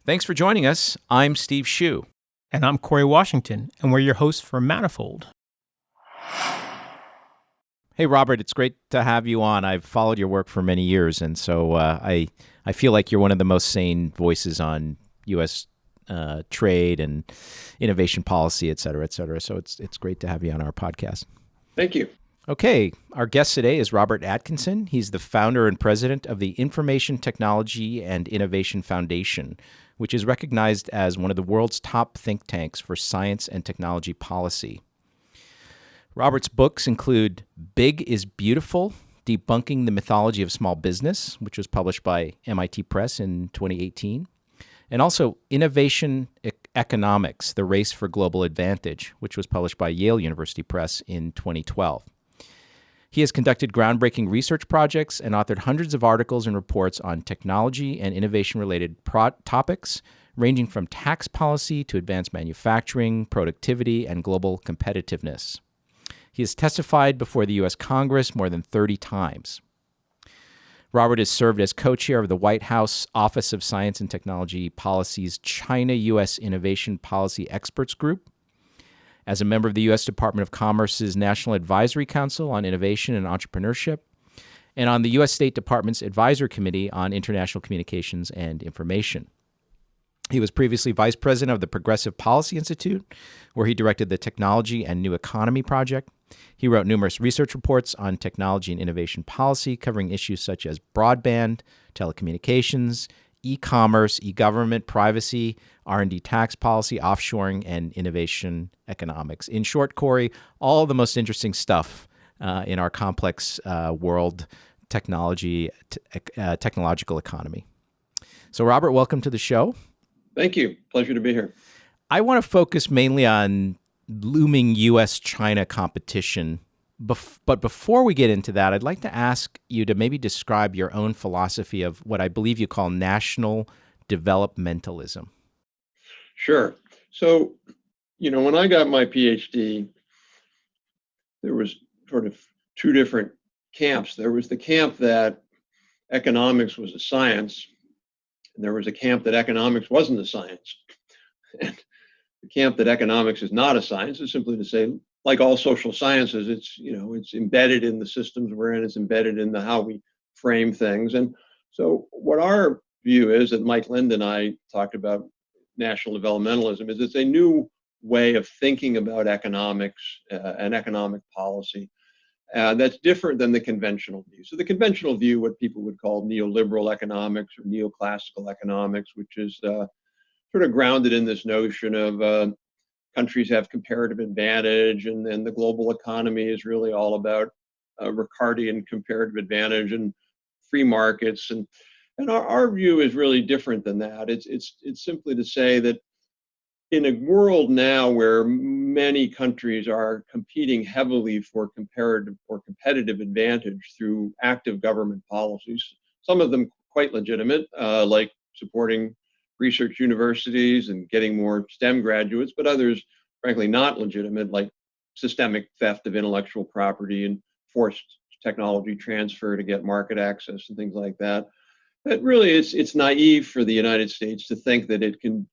Thanks for joining us. I'm Steve Hsu. And I'm Corey Washington, and we're your hosts for Manifold. Hey, Robert, it's great to have you on. I've followed your work for many years, and so I feel like you're one of the most sane voices on U.S. Trade and innovation policy, et cetera, et cetera. So it's great to have you on our podcast. Thank you. Okay, our guest today is Robert Atkinson. He's the founder and president of the Information Technology and Innovation Foundation, which is recognized as one of the world's top think tanks for science and technology policy. Robert's books include Big is Beautiful, Debunking the Mythology of Small Business, which was published by MIT Press in 2018, and also Innovation Economics, The Race for Global Advantage, which was published by Yale University Press in 2012. He has conducted groundbreaking research projects and authored hundreds of articles and reports on technology and innovation-related topics, ranging from tax policy to advanced manufacturing, productivity, and global competitiveness. He has testified before the U.S. Congress more than 30 times. Robert has served as co-chair of the White House Office of Science and Technology Policy's China-U.S. Innovation Policy Experts Group, as a member of the U.S. Department of Commerce's National Advisory Council on Innovation and Entrepreneurship, and on the U.S. State Department's Advisory Committee on International Communications and Information. He was previously vice president of the Progressive Policy Institute, where he directed the Technology and New Economy Project. He wrote numerous research reports on technology and innovation policy, covering issues such as broadband, telecommunications, e-commerce, e-government, privacy, R&D tax policy, offshoring, and innovation economics. In short, Corey, all the most interesting stuff in our complex world technological economy. So, Robert, welcome to the show. Thank you. Pleasure to be here. I want to focus mainly on looming US-China competition. But before we get into that, I'd like to ask you to maybe describe your own philosophy of what I believe you call National Developmentalism. Sure. So, when I got my PhD, there was sort of two different camps. There was the camp that economics was a science, and there was a camp that economics wasn't a science. And the camp that economics is not a science is simply to say, like all social sciences, it's embedded in the systems we're in, it's embedded in how we frame things. And so what our view is, that Mike Lind and I talked about national developmentalism, is it's a new way of thinking about economics and economic policy that's different than the conventional view. So the conventional view, what people would call neoliberal economics or neoclassical economics, which is sort of grounded in this notion of countries have comparative advantage, and then the global economy is really all about Ricardian comparative advantage and free markets. And our view is really different than that. It's simply to say that in a world now where many countries are competing heavily for competitive advantage through active government policies, some of them quite legitimate, like supporting research universities and getting more STEM graduates, but others, frankly, not legitimate, like systemic theft of intellectual property and forced technology transfer to get market access and things like that. But really, it's naive for the United States to think that it can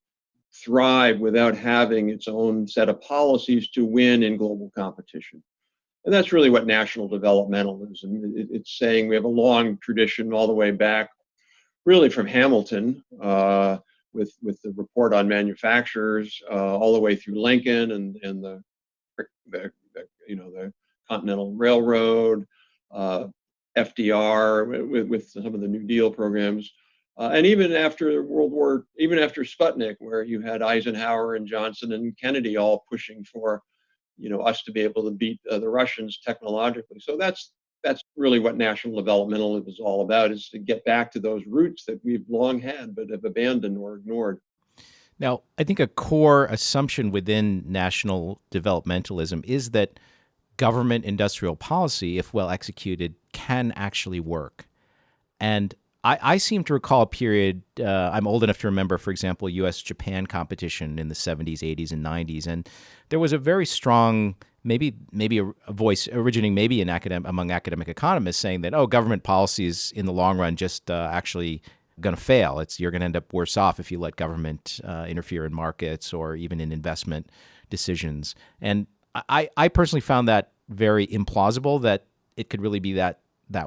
thrive without having its own set of policies to win in global competition. And that's really what national developmentalism. It's saying we have a long tradition all the way back, really from Hamilton, with the report on manufacturers, all the way through Lincoln and the Continental Railroad, FDR with some of the New Deal programs, and even after even after Sputnik, where you had Eisenhower and Johnson and Kennedy all pushing for, us to be able to beat the Russians technologically. So that's really what national developmentalism is all about, is to get back to those roots that we've long had but have abandoned or ignored. Now, I think a core assumption within national developmentalism is that government industrial policy, if well executed, can actually work. And I seem to recall a period, I'm old enough to remember, for example, US-Japan competition in the 70s, 80s, and 90s. And there was a very strong, maybe a voice originating among academic economists saying that, government policies in the long run just actually going to fail. You're going to end up worse off if you let government interfere in markets or even in investment decisions. And I personally found that very implausible that it could really be that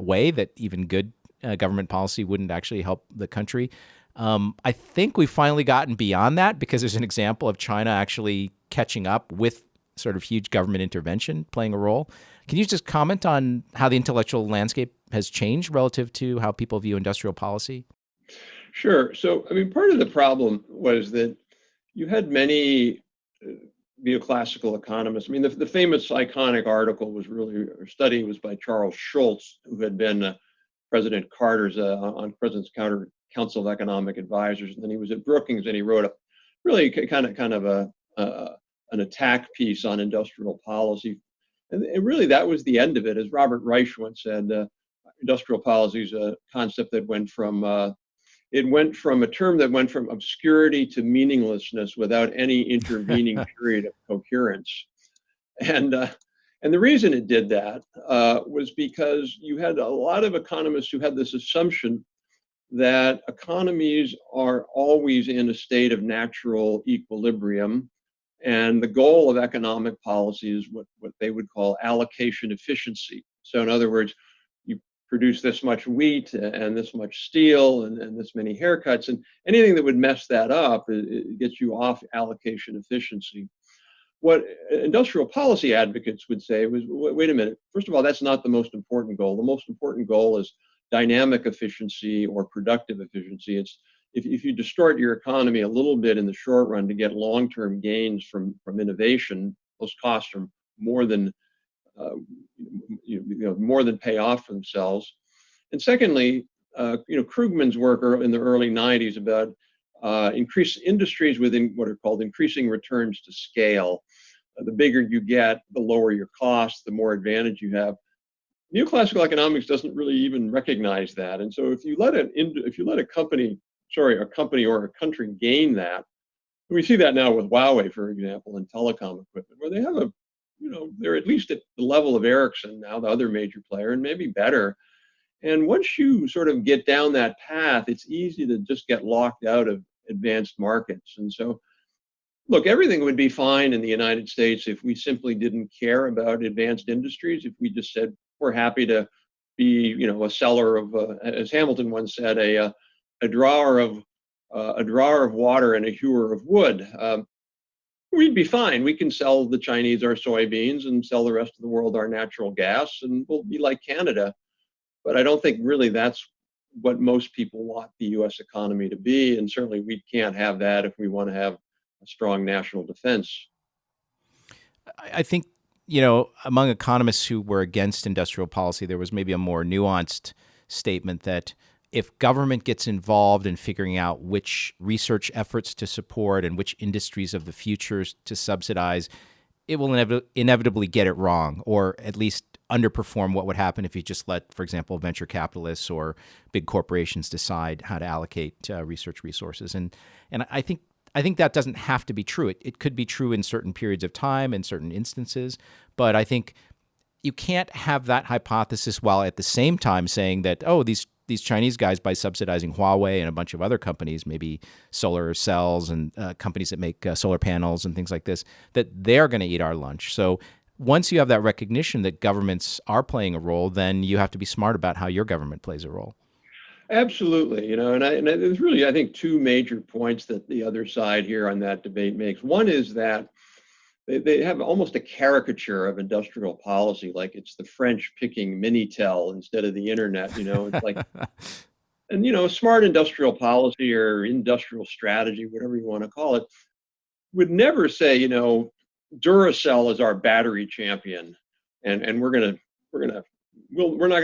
way, that even good government policy wouldn't actually help the country. I think we've finally gotten beyond that because there's an example of China actually catching up with sort of huge government intervention playing a role. Can you just comment on how the intellectual landscape has changed relative to how people view industrial policy? Sure. So, I mean, part of the problem was that you had many neoclassical economists. I mean, the famous iconic article was really, or study was by Charles Schultz, who had been President Carter's on President's Council of Economic Advisors, and then he was at Brookings, and he wrote a really kind of an attack piece on industrial policy, and really that was the end of it. As Robert Reich once said, industrial policy is a concept that went from a term that went from obscurity to meaninglessness without any intervening period of coherence. And the reason it did that was because you had a lot of economists who had this assumption that economies are always in a state of natural equilibrium. And the goal of economic policy is what they would call allocation efficiency. So in other words, you produce this much wheat and this much steel and this many haircuts, and anything that would mess that up, it gets you off allocation efficiency. What industrial policy advocates would say was, wait a minute, first of all, that's not the most important goal. The most important goal is dynamic efficiency or productive efficiency. It's if you distort your economy a little bit in the short run to get long-term gains from innovation, those costs are more than more than pay off for themselves. And secondly, Krugman's work in the early 90s about increase industries within what are called increasing returns to scale. The bigger you get, the lower your costs, the more advantage you have. Neoclassical economics doesn't really even recognize that, and so if you let a company or a country gain that, we see that now with Huawei, for example, in telecom equipment, where they have they're at least at the level of Ericsson now, the other major player, and maybe better. And once you sort of get down that path, it's easy to just get locked out of advanced markets. And so, look, everything would be fine in the United States if we simply didn't care about advanced industries, if we just said we're happy to be, a seller of, as Hamilton once said, a drawer of water and a hewer of wood. We'd be fine. We can sell the Chinese our soybeans and sell the rest of the world our natural gas, and we'll be like Canada. But I don't think really that's what most people want the U.S. economy to be, and certainly we can't have that if we want to have a strong national defense. I think, among economists who were against industrial policy, there was maybe a more nuanced statement that if government gets involved in figuring out which research efforts to support and which industries of the future to subsidize, it will inevitably get it wrong, or at least underperform what would happen if you just let, for example, venture capitalists or big corporations decide how to allocate research resources. And I think that doesn't have to be true. It could be true in certain periods of time and certain instances, but I think you can't have that hypothesis while at the same time saying that, these Chinese guys, by subsidizing Huawei and a bunch of other companies, maybe solar cells and companies that make solar panels and things like this, that they're going to eat our lunch. So once you have that recognition that governments are playing a role, then you have to be smart about how your government plays a role. Absolutely, and there's really, I think, two major points that the other side here on that debate makes. One is that they have almost a caricature of industrial policy, like it's the French picking Minitel instead of the internet. It's like, and smart industrial policy or industrial strategy, whatever you want to call it, would never say, Duracell is our battery champion, and we're not going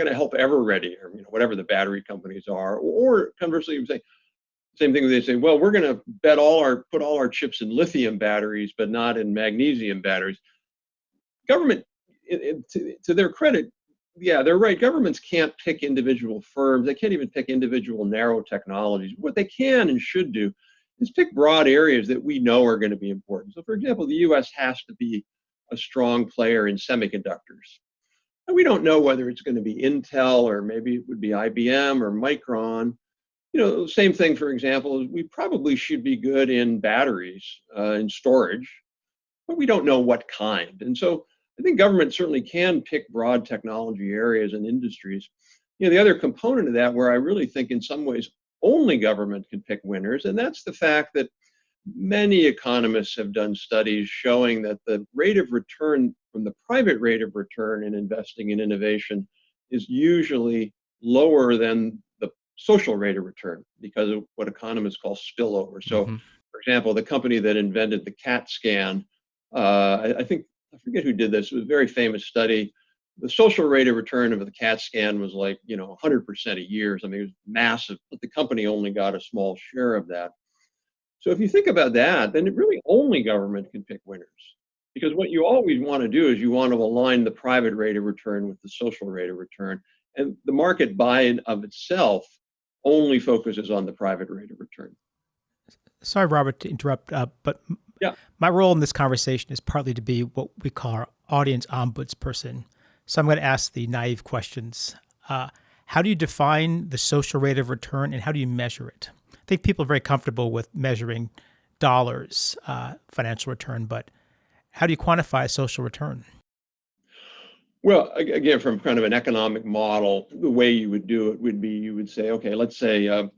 to help Everready or whatever the battery companies are. Or conversely, you say same thing. They say, well, we're going to put all our chips in lithium batteries, but not in magnesium batteries. Government, to their credit, yeah, they're right. Governments can't pick individual firms. They can't even pick individual narrow technologies. What they can and should do is pick broad areas that we know are going to be important. So, for example, the U.S. has to be a strong player in semiconductors. And we don't know whether it's going to be Intel or maybe it would be IBM or Micron. Same thing, for example, is we probably should be good in batteries, in storage, but we don't know what kind. And so I think government certainly can pick broad technology areas and industries. The other component of that, where I really think in some ways only government can pick winners, and that's the fact that many economists have done studies showing that the rate of return from the private rate of return in investing in innovation is usually lower than the social rate of return because of what economists call spillover. So, for example, the company that invented the CAT scan, I forget who did this, it was a very famous study. The social rate of return of the CAT scan was like, 100% a year. I mean, it was massive, but the company only got a small share of that. So if you think about that, then it really only government can pick winners. Because what you always want to do is you want to align the private rate of return with the social rate of return. And the market by and of itself only focuses on the private rate of return. Sorry, Robert, to interrupt, but yeah. My role in this conversation is partly to be what we call our audience ombudsperson. So I'm going to ask the naive questions. How do you define the social rate of return and how do you measure it? I think people are very comfortable with measuring dollars, financial return, but how do you quantify a social return? Well, again, from kind of an economic model, the way you would do it would be you would say, okay, let's say,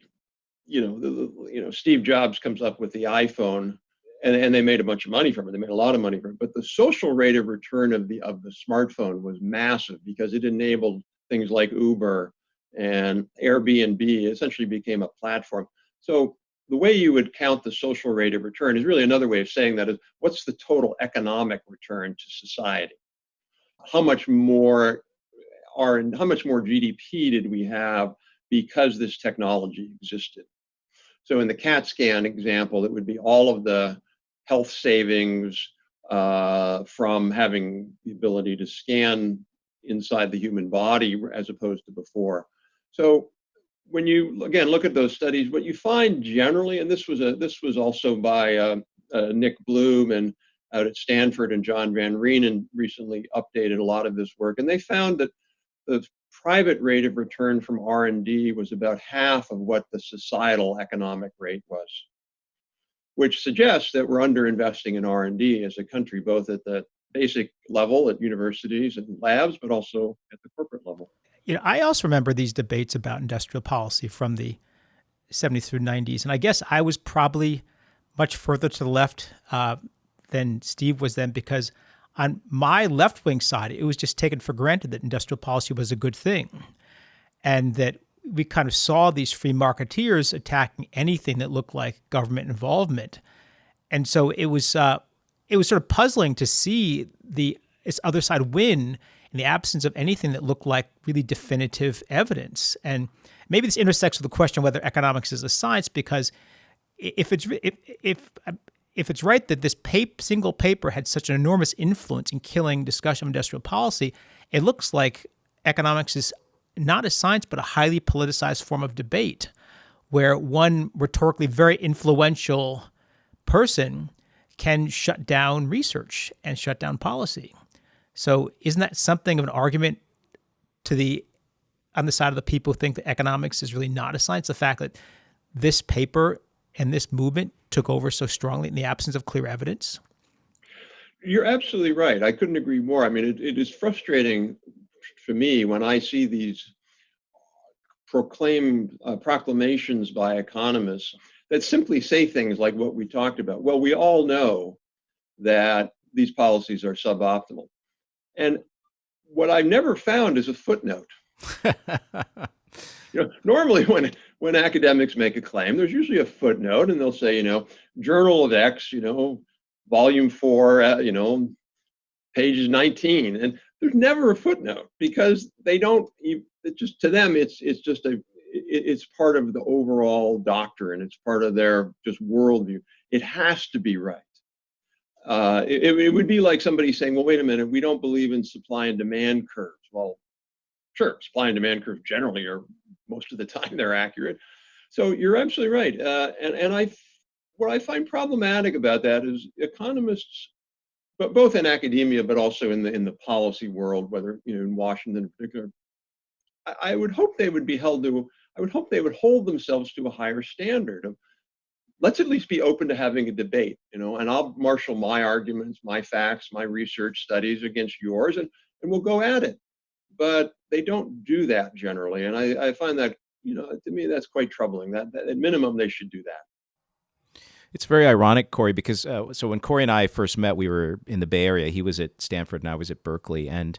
Steve Jobs comes up with the iPhone, and they made a bunch of money from it. They made a lot of money from it. But the social rate of return of the smartphone was massive because it enabled things like Uber and Airbnb. It essentially became a platform. So the way you would count the social rate of return is really another way of saying that is what's the total economic return to society? How much more GDP did we have because this technology existed? So in the CAT scan example, it would be all of the health savings from having the ability to scan inside the human body as opposed to before. So when you, again, look at those studies, what you find generally, and this was also by Nick Bloom and out at Stanford, and John Van Reenen recently updated a lot of this work, and they found that the private rate of return from R&D was about half of what the societal economic rate was, which suggests that we're underinvesting in R&D as a country, both at the basic level at universities and labs, but also at the corporate level. I also remember these debates about industrial policy from the 70s through 90s, and I guess I was probably much further to the left than Steve was then, because on my left-wing side, it was just taken for granted that industrial policy was a good thing, and that we kind of saw these free marketeers attacking anything that looked like government involvement. And so it was sort of puzzling to see this other side win in the absence of anything that looked like really definitive evidence. And maybe this intersects with the question whether economics is a science, because if it's right that this single paper had such an enormous influence in killing discussion of industrial policy, it looks like economics is not a science, but a highly politicized form of debate, where one rhetorically very influential person can shut down research and shut down policy. So isn't that something of an argument on the side of the people who think that economics is really not a science, the fact that this paper and this movement took over so strongly in the absence of clear evidence? You're absolutely right. I couldn't agree more. I mean, it is frustrating for me when I see these proclamations by economists that simply say things like what we talked about. Well, we all know that these policies are suboptimal. And what I've never found is a footnote. Normally when academics make a claim, there's usually a footnote, and they'll say, Journal of X, volume 4, page 19, and there's never a footnote because they don't. Just to them, it's part of the overall doctrine. It's part of their just worldview. It has to be right. It would be like somebody saying, well, wait a minute, we don't believe in supply and demand curves. Well, sure, supply and demand curves generally are, most of the time, they're accurate. So you're absolutely right. What I find problematic about that is economists, but both in academia, but also in the policy world, whether in Washington in particular, I would hope they would be held to I would hope they would hold themselves to a higher standard of, let's at least be open to having a debate, and I'll marshal my arguments, my facts, my research studies against yours, and we'll go at it. But they don't do that generally. And I find that, to me, that's quite troubling. That at minimum, they should do that. It's very ironic, Corey, because so when Corey and I first met, we were in the Bay Area. He was at Stanford and I was at Berkeley. And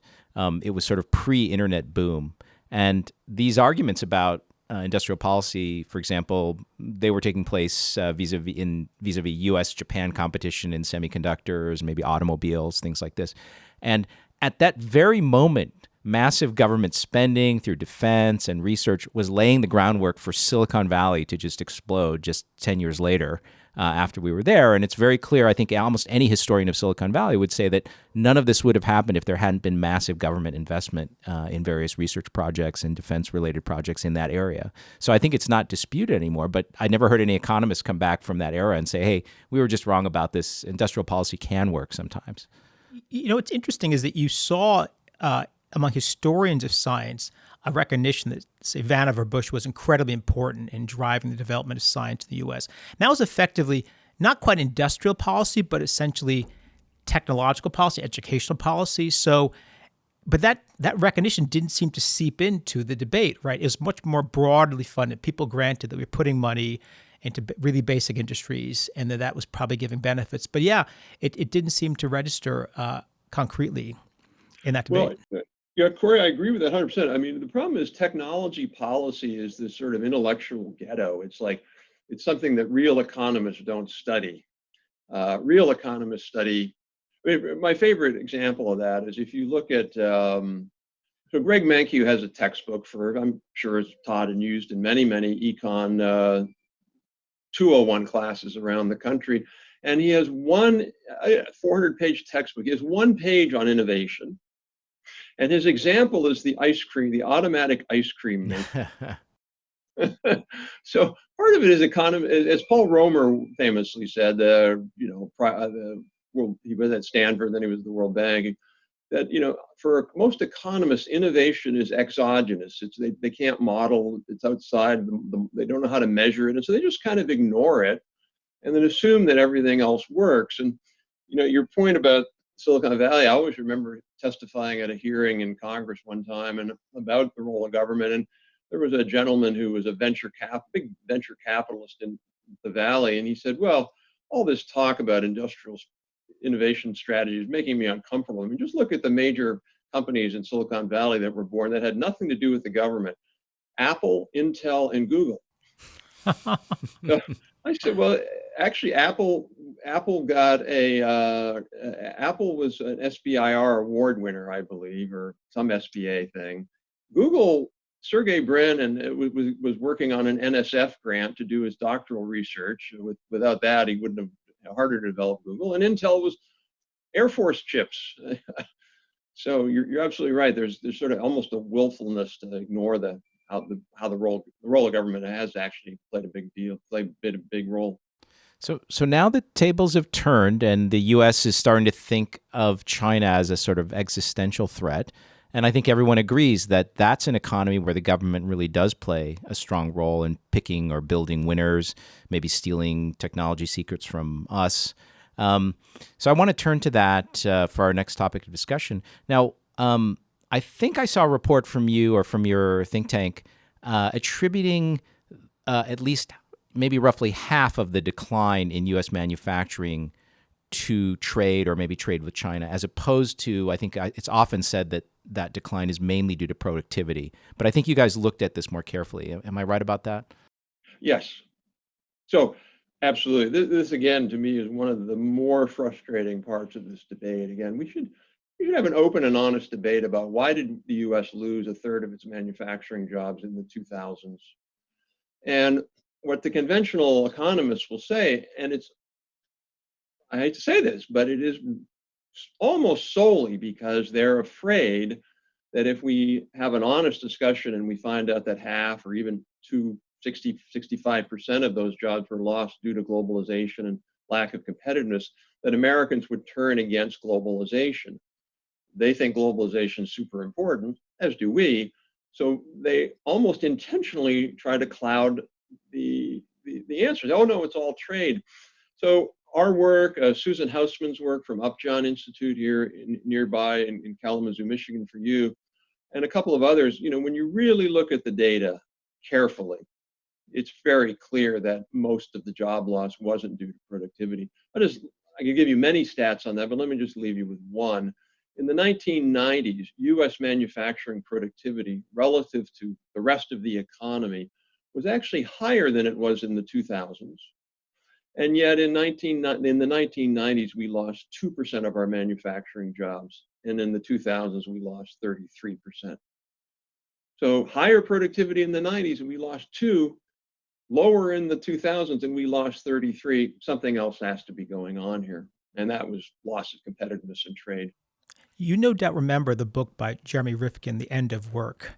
it was sort of pre-internet boom. And these arguments about industrial policy, for example, they were taking place vis-a-vis US-Japan competition in semiconductors, maybe automobiles, things like this. And at that very moment, massive government spending through defense and research was laying the groundwork for Silicon Valley to just explode just 10 years later after we were there. And it's very clear, I think almost any historian of Silicon Valley would say that none of this would have happened if there hadn't been massive government investment in various research projects and defense-related projects in that area. So I think it's not disputed anymore, but I never heard any economists come back from that era and say, hey, we were just wrong about this. Industrial policy can work sometimes. What's interesting is that you saw among historians of science a recognition that, say, Vannevar Bush was incredibly important in driving the development of science in the U.S. And that was effectively not quite industrial policy, but essentially technological policy, educational policy. So, but that recognition didn't seem to seep into the debate, right? It was much more broadly funded. People granted that we were putting money into really basic industries and that was probably giving benefits. But yeah, it didn't seem to register concretely in that debate. Well, yeah, Corey, I agree with that 100%. I mean, the problem is technology policy is this sort of intellectual ghetto. It's something that real economists don't study. Real economists study. My favorite example of that is if you look at, so Greg Mankiw has a textbook for, I'm sure it's taught and used in many, many econ 201 classes around the country. And he has one 400-page textbook. He has one page on innovation. And his example is the automatic ice cream maker. So part of it is as Paul Romer famously said, he was at Stanford, then he was at the World Bank, that, for most economists, innovation is exogenous. They can't model, it's outside, they don't know how to measure it. And so they just kind of ignore it and then assume that everything else works. And, your point about Silicon Valley, I always remember testifying at a hearing in Congress one time and about the role of government. And there was a gentleman who was a big venture capitalist in the Valley. And he said, well, all this talk about industrial innovation strategy is making me uncomfortable. I mean, just look at the major companies in Silicon Valley that were born that had nothing to do with the government: Apple, Intel, and Google. So I said, well, actually, Apple got Apple was an SBIR award winner, I believe, or some SBA thing. Google, Sergey Brin was working on an NSF grant to do his doctoral research. Without that, he wouldn't have harder to develop Google. And Intel was Air Force chips. So you're absolutely right. There's sort of almost a willfulness to ignore how the role of government has actually played a big role. So now the tables have turned and the U.S. is starting to think of China as a sort of existential threat. And I think everyone agrees that that's an economy where the government really does play a strong role in picking or building winners, maybe stealing technology secrets from us. So I want to turn to that for our next topic of discussion. Now, I think I saw a report from you or from your think tank attributing at least maybe roughly half of the decline in U.S. manufacturing to trade or maybe trade with China, as opposed to, I think it's often said that that decline is mainly due to productivity. But I think you guys looked at this more carefully. Am I right about that? Yes. So absolutely. This again, to me, is one of the more frustrating parts of this debate. Again, we should have an open and honest debate about why did the U.S. lose a third of its manufacturing jobs in the 2000s. And what the conventional economists will say, and I hate to say this, but it is almost solely because they're afraid that if we have an honest discussion and we find out that half or even 65% of those jobs were lost due to globalization and lack of competitiveness, that Americans would turn against globalization. They think globalization is super important, as do we. So they almost intentionally try to cloud the answers. Oh no, it's all trade. So our work, Susan Hausman's work from Upjohn Institute here nearby in Kalamazoo, Michigan for you, and a couple of others, when you really look at the data carefully, it's very clear that most of the job loss wasn't due to productivity. I can give you many stats on that, but let me just leave you with one. In the 1990s, US manufacturing productivity relative to the rest of the economy was actually higher than it was in the 2000s. And yet in the 1990s, we lost 2% of our manufacturing jobs. And in the 2000s, we lost 33%. So higher productivity in the 90s, and we lost 2, lower in the 2000s, and we lost 33. Something else has to be going on here. And that was loss of competitiveness in trade. You no doubt remember the book by Jeremy Rifkin, The End of Work.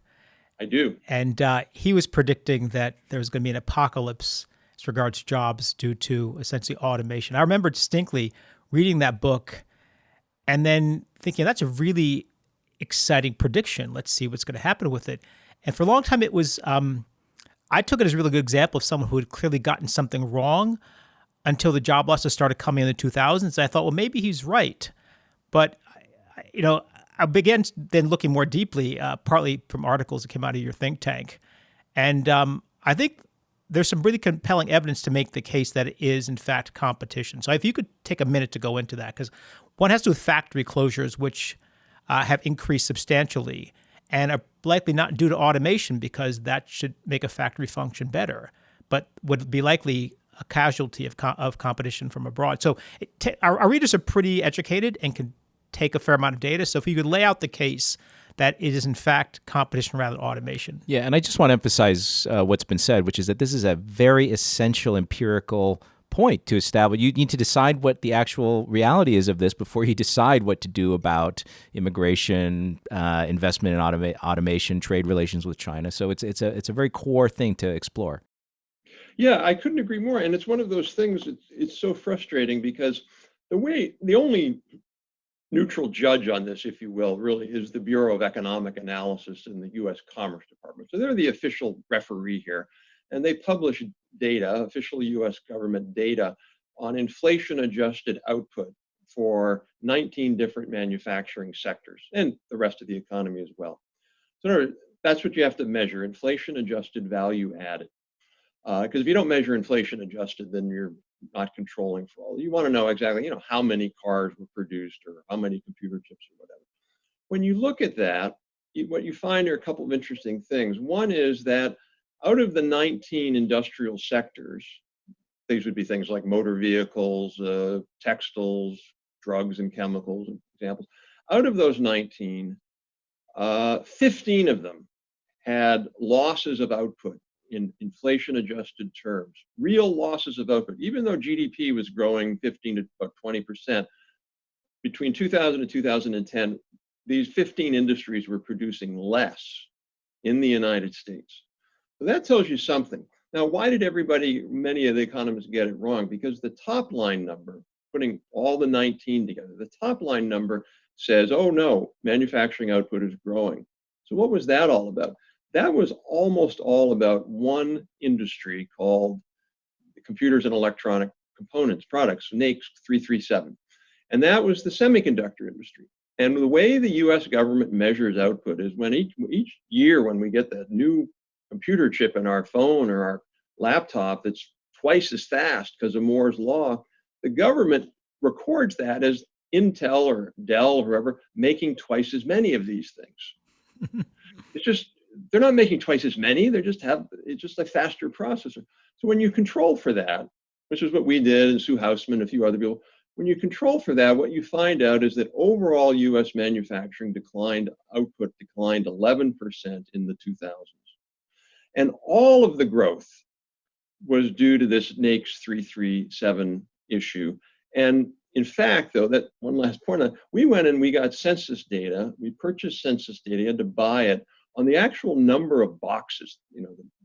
I do. And he was predicting that there was going to be an apocalypse as regards jobs due to essentially automation. I remember distinctly reading that book and then thinking, that's a really exciting prediction. Let's see what's going to happen with it. And for a long time, it was, I took it as a really good example of someone who had clearly gotten something wrong until the job losses started coming in the 2000s. And I thought, well, maybe he's right. But, I began then looking more deeply, partly from articles that came out of your think tank. And I think there's some really compelling evidence to make the case that it is, in fact, competition. So if you could take a minute to go into that, because one has to do with factory closures, which have increased substantially and are likely not due to automation because that should make a factory function better, but would be likely a casualty of competition from abroad. So our readers are pretty educated and can take a fair amount of data. So if you could lay out the case that it is in fact competition rather than automation. Yeah, and I just want to emphasize what's been said, which is that this is a very essential empirical point to establish. You need to decide what the actual reality is of this before you decide what to do about immigration, investment in automation, trade relations with China. So it's a very core thing to explore. Yeah, I couldn't agree more. And it's one of those things, it's so frustrating because the only neutral judge on this, if you will, really is the Bureau of Economic Analysis in the US Commerce Department. So they're the official referee here. And they publish data, official US government data, on inflation-adjusted output for 19 different manufacturing sectors and the rest of the economy as well. So that's what you have to measure, inflation-adjusted value added. Because if you don't measure inflation-adjusted, then you're not controlling for all. You want to know exactly, how many cars were produced or how many computer chips or whatever. When you look at that, what you find are a couple of interesting things. One is that out of the 19 industrial sectors, these would be things like motor vehicles, textiles, drugs and chemicals, examples. Out of those 19, 15 of them had losses of output in inflation-adjusted terms, real losses of output. Even though GDP was growing 15 to about 20%, between 2000 and 2010, these 15 industries were producing less in the United States. So that tells you something. Now, why did many of the economists get it wrong? Because the top line number, putting all the 19 together, the top line number says, oh no, manufacturing output is growing. So what was that all about? That was almost all about one industry called the computers and electronic components products, NAICS 337. And that was the semiconductor industry. And the way the US government measures output is when each year when we get that new computer chip in our phone or our laptop that's twice as fast because of Moore's law, the government records that as Intel or Dell or whoever making twice as many of these things. It's just, they're not making twice as many, it's just a faster processor. So when you control for that, which is what we did and Sue Hausman and a few other people, when you control for that, what you find out is that overall US manufacturing output declined 11% in the 2000s. And all of the growth was due to this NAICS 337 issue. And in fact, though, that one last point, we went and we got census data, we purchased census data, you had to buy it on the actual number of boxes,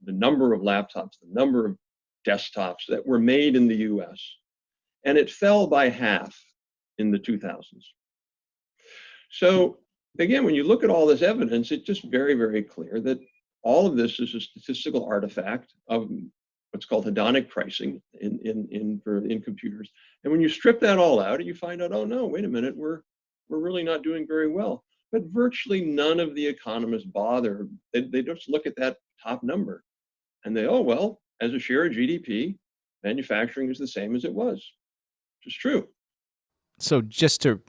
the number of laptops, the number of desktops that were made in the US. And it fell by half in the 2000s. So again, when you look at all this evidence, it's just very, very clear that all of this is a statistical artifact of what's called hedonic pricing in computers. And when you strip that all out, you find out, oh no, wait a minute, we're really not doing very well. But virtually none of the economists bother. They just look at that top number and they, oh, well, as a share of GDP, manufacturing is the same as it was, which is true. So just to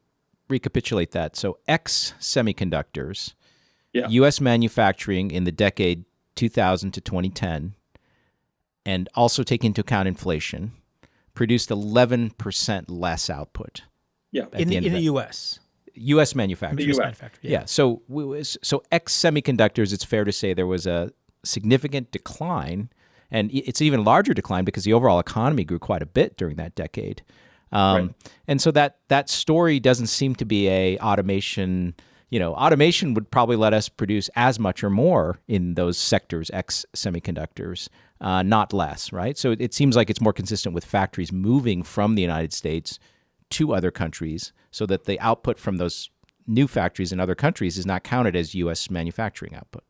recapitulate that, so X semiconductors, Yeah. U.S. manufacturing in the decade 2000 to 2010, and also take into account inflation, produced 11% less output. Yeah. In the U.S. U.S. manufacturing. US manufacturing. Yeah. So X semiconductors, it's fair to say there was a significant decline, and it's an even larger decline because the overall economy grew quite a bit during that decade. Right. And so that story doesn't seem to be a automation. Automation would probably let us produce as much or more in those sectors, X semiconductors, not less, right? So it seems like it's more consistent with factories moving from the United States to other countries so that the output from those new factories in other countries is not counted as U.S. manufacturing output.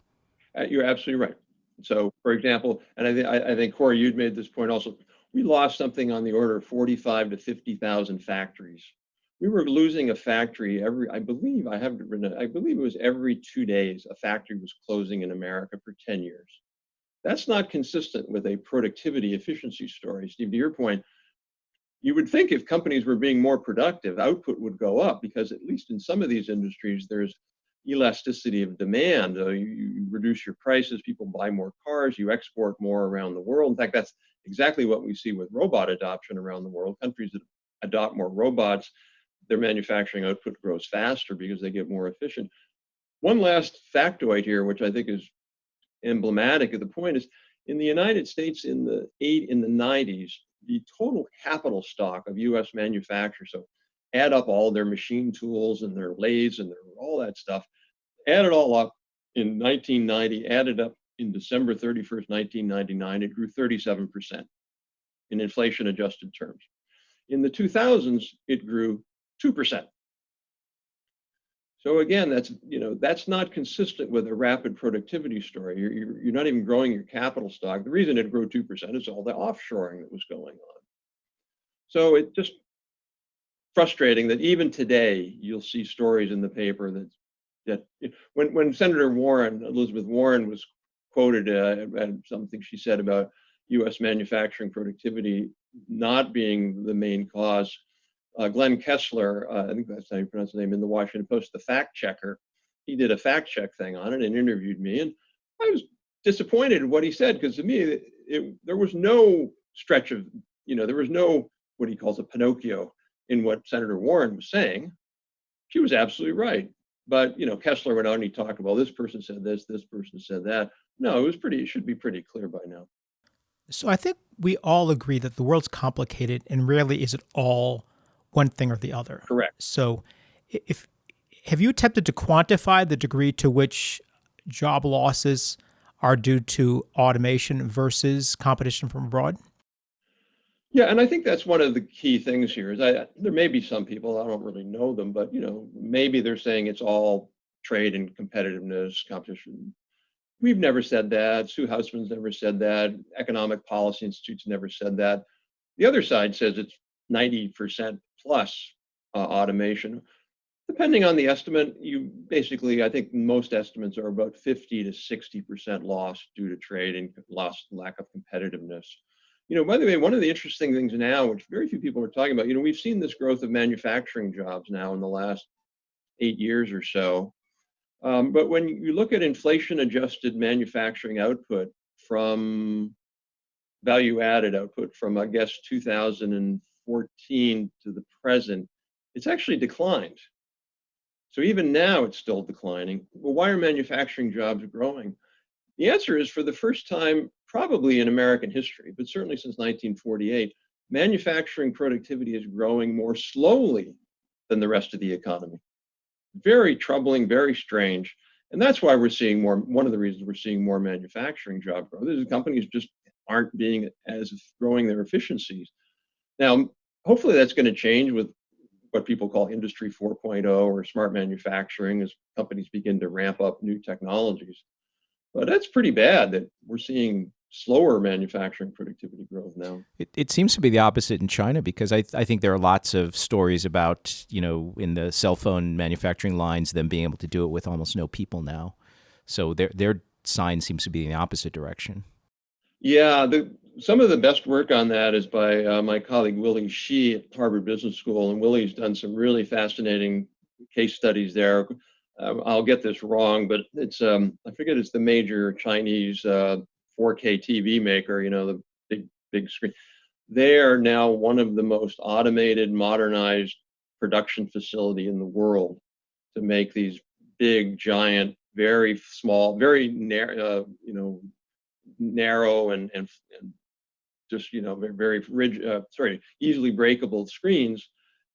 You're absolutely right. So, for example, and I think, Corey, you'd made this point also, we lost something on the order of 45 to 50,000 factories. We were losing a factory I believe it was every 2 days, a factory was closing in America for 10 years. That's not consistent with a productivity efficiency story. Steve, to your point, you would think if companies were being more productive, output would go up because at least in some of these industries, there's elasticity of demand. You reduce your prices, people buy more cars, you export more around the world. In fact, that's exactly what we see with robot adoption around the world. Countries that adopt more robots, their manufacturing output grows faster because they get more efficient. One last factoid here, which I think is emblematic of the point, is in the United States in the 90s, the total capital stock of U.S. manufacturers, so add up all their machine tools and their lathes and all that stuff, add it all up in 1990, added up in December 31st, 1999, it grew 37% in inflation-adjusted terms. In the 2000s, it grew 2%. So again, that's not consistent with a rapid productivity story. You're not even growing your capital stock. The reason it grew 2% is all the offshoring that was going on. So it's just frustrating that even today you'll see stories in the paper that when Senator Warren, Elizabeth Warren, was quoted at something she said about U.S. manufacturing productivity not being the main cause. Glenn Kessler, I think that's how you pronounce his name, in the Washington Post, the fact checker, he did a fact check thing on it and interviewed me. And I was disappointed in what he said because to me, there was no stretch of, there was no, what he calls a Pinocchio in what Senator Warren was saying. She was absolutely right. But, Kessler went on and he talked about, this person said this person said that. No, it should be pretty clear by now. So I think we all agree that the world's complicated and rarely is it all one thing or the other. Correct. So have you attempted to quantify the degree to which job losses are due to automation versus competition from abroad? Yeah, and I think that's one of the key things here is there may be some people, I don't really know them, but maybe they're saying it's all trade and competitiveness, competition. We've never said that. Sue Houseman's never said that. Economic Policy Institute's never said that. The other side says it's 90% plus automation. Depending on the estimate, I think most estimates are about 50 to 60% loss due to trade and lack of competitiveness. By the way, one of the interesting things now, which very few people are talking about, we've seen this growth of manufacturing jobs now in the last 8 years or so. But when you look at inflation-adjusted manufacturing output from value-added output from, I guess, 2014 to the present, it's actually declined. So even now, it's still declining. Well, why are manufacturing jobs growing? The answer is, for the first time, probably in American history, but certainly since 1948, manufacturing productivity is growing more slowly than the rest of the economy. Very troubling, very strange. And that's why we're seeing one of the reasons we're seeing more manufacturing job growth is companies just aren't being as growing their efficiencies. Now, hopefully that's going to change with what people call Industry 4.0 or smart manufacturing as companies begin to ramp up new technologies. But that's pretty bad that we're seeing slower manufacturing productivity growth now. It seems to be the opposite in China, because I think there are lots of stories about, in the cell phone manufacturing lines, them being able to do it with almost no people now. So their sign seems to be in the opposite direction. Yeah, some of the best work on that is by my colleague Willie Shih at Harvard Business School, and Willie's done some really fascinating case studies there. I'll get this wrong, but it's I forget, it's the major Chinese 4K TV maker, the big screen. They are now one of the most automated, modernized production facility in the world to make these big, giant, very small, very narrow, narrow and just very rigid, easily breakable screens,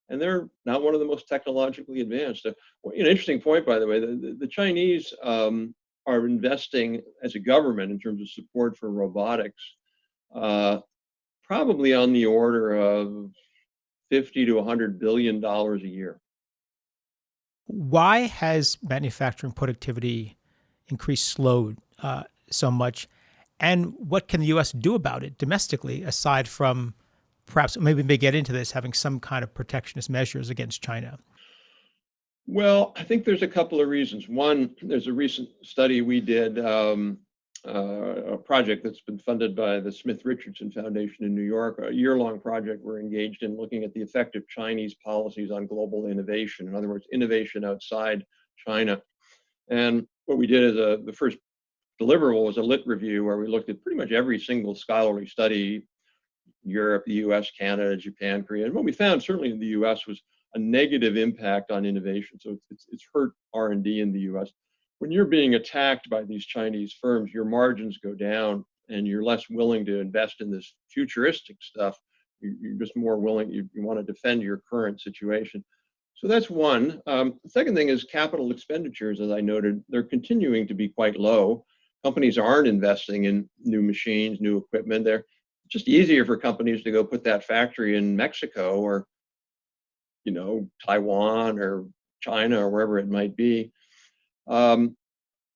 and they're not one of the most technologically advanced. An interesting point, by the way, the Chinese are investing as a government in terms of support for robotics, probably on the order of $50 to $100 billion a year. Why has manufacturing productivity increased so much? And what can the U.S. do about it domestically, aside from perhaps, maybe we may get into this, having some kind of protectionist measures against China? Well, I think there's a couple of reasons. One, there's a recent study we did, a project that's been funded by the Smith Richardson Foundation in New York, a year-long project we're engaged in looking at the effect of Chinese policies on global innovation. In other words, innovation outside China. And what we did is the first deliverable was a lit review where we looked at pretty much every single scholarly study, Europe, the US, Canada, Japan, Korea. And what we found, certainly in the US, was a negative impact on innovation. So it's hurt R&D in the US. When you're being attacked by these Chinese firms, your margins go down and you're less willing to invest in this futuristic stuff. You're just more willing, you want to defend your current situation. So that's one. The second thing is capital expenditures, as I noted, they're continuing to be quite low. Companies aren't investing in new machines, new equipment. They're just easier for companies to go put that factory in Mexico or, Taiwan or China or wherever it might be. And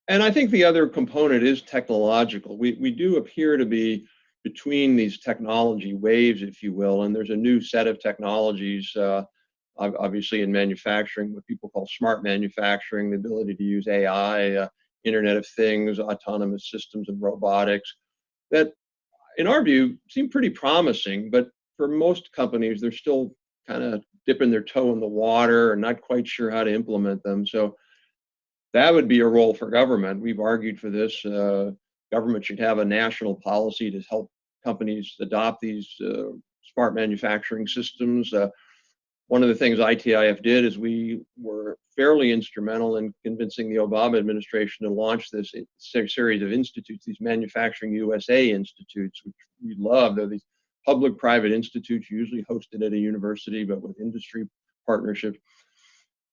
I think the other component is technological. We do appear to be between these technology waves, if you will, and there's a new set of technologies, obviously in manufacturing, what people call smart manufacturing, the ability to use AI, Internet of Things, autonomous systems and robotics, that in our view seem pretty promising, but for most companies, they're still kind of dipping their toe in the water and not quite sure how to implement them. So that would be a role for government. We've argued for this. Government should have a national policy to help companies adopt these smart manufacturing systems. One of the things ITIF did is we were fairly instrumental in convincing the Obama administration to launch this series of institutes, these Manufacturing USA institutes, which we love. They're these public-private institutes, usually hosted at a university, but with industry partnerships.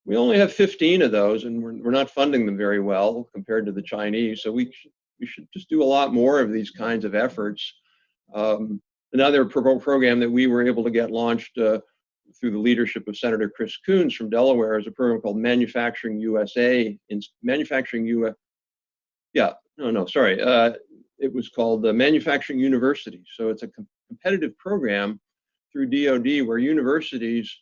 We only have 15 of those, and we're not funding them very well compared to the Chinese. So we should just do a lot more of these kinds of efforts. Another program that we were able to get launched through the leadership of Senator Chris Coons from Delaware is a program called Manufacturing USA. It was called the Manufacturing University. So it's a competitive program through DoD where universities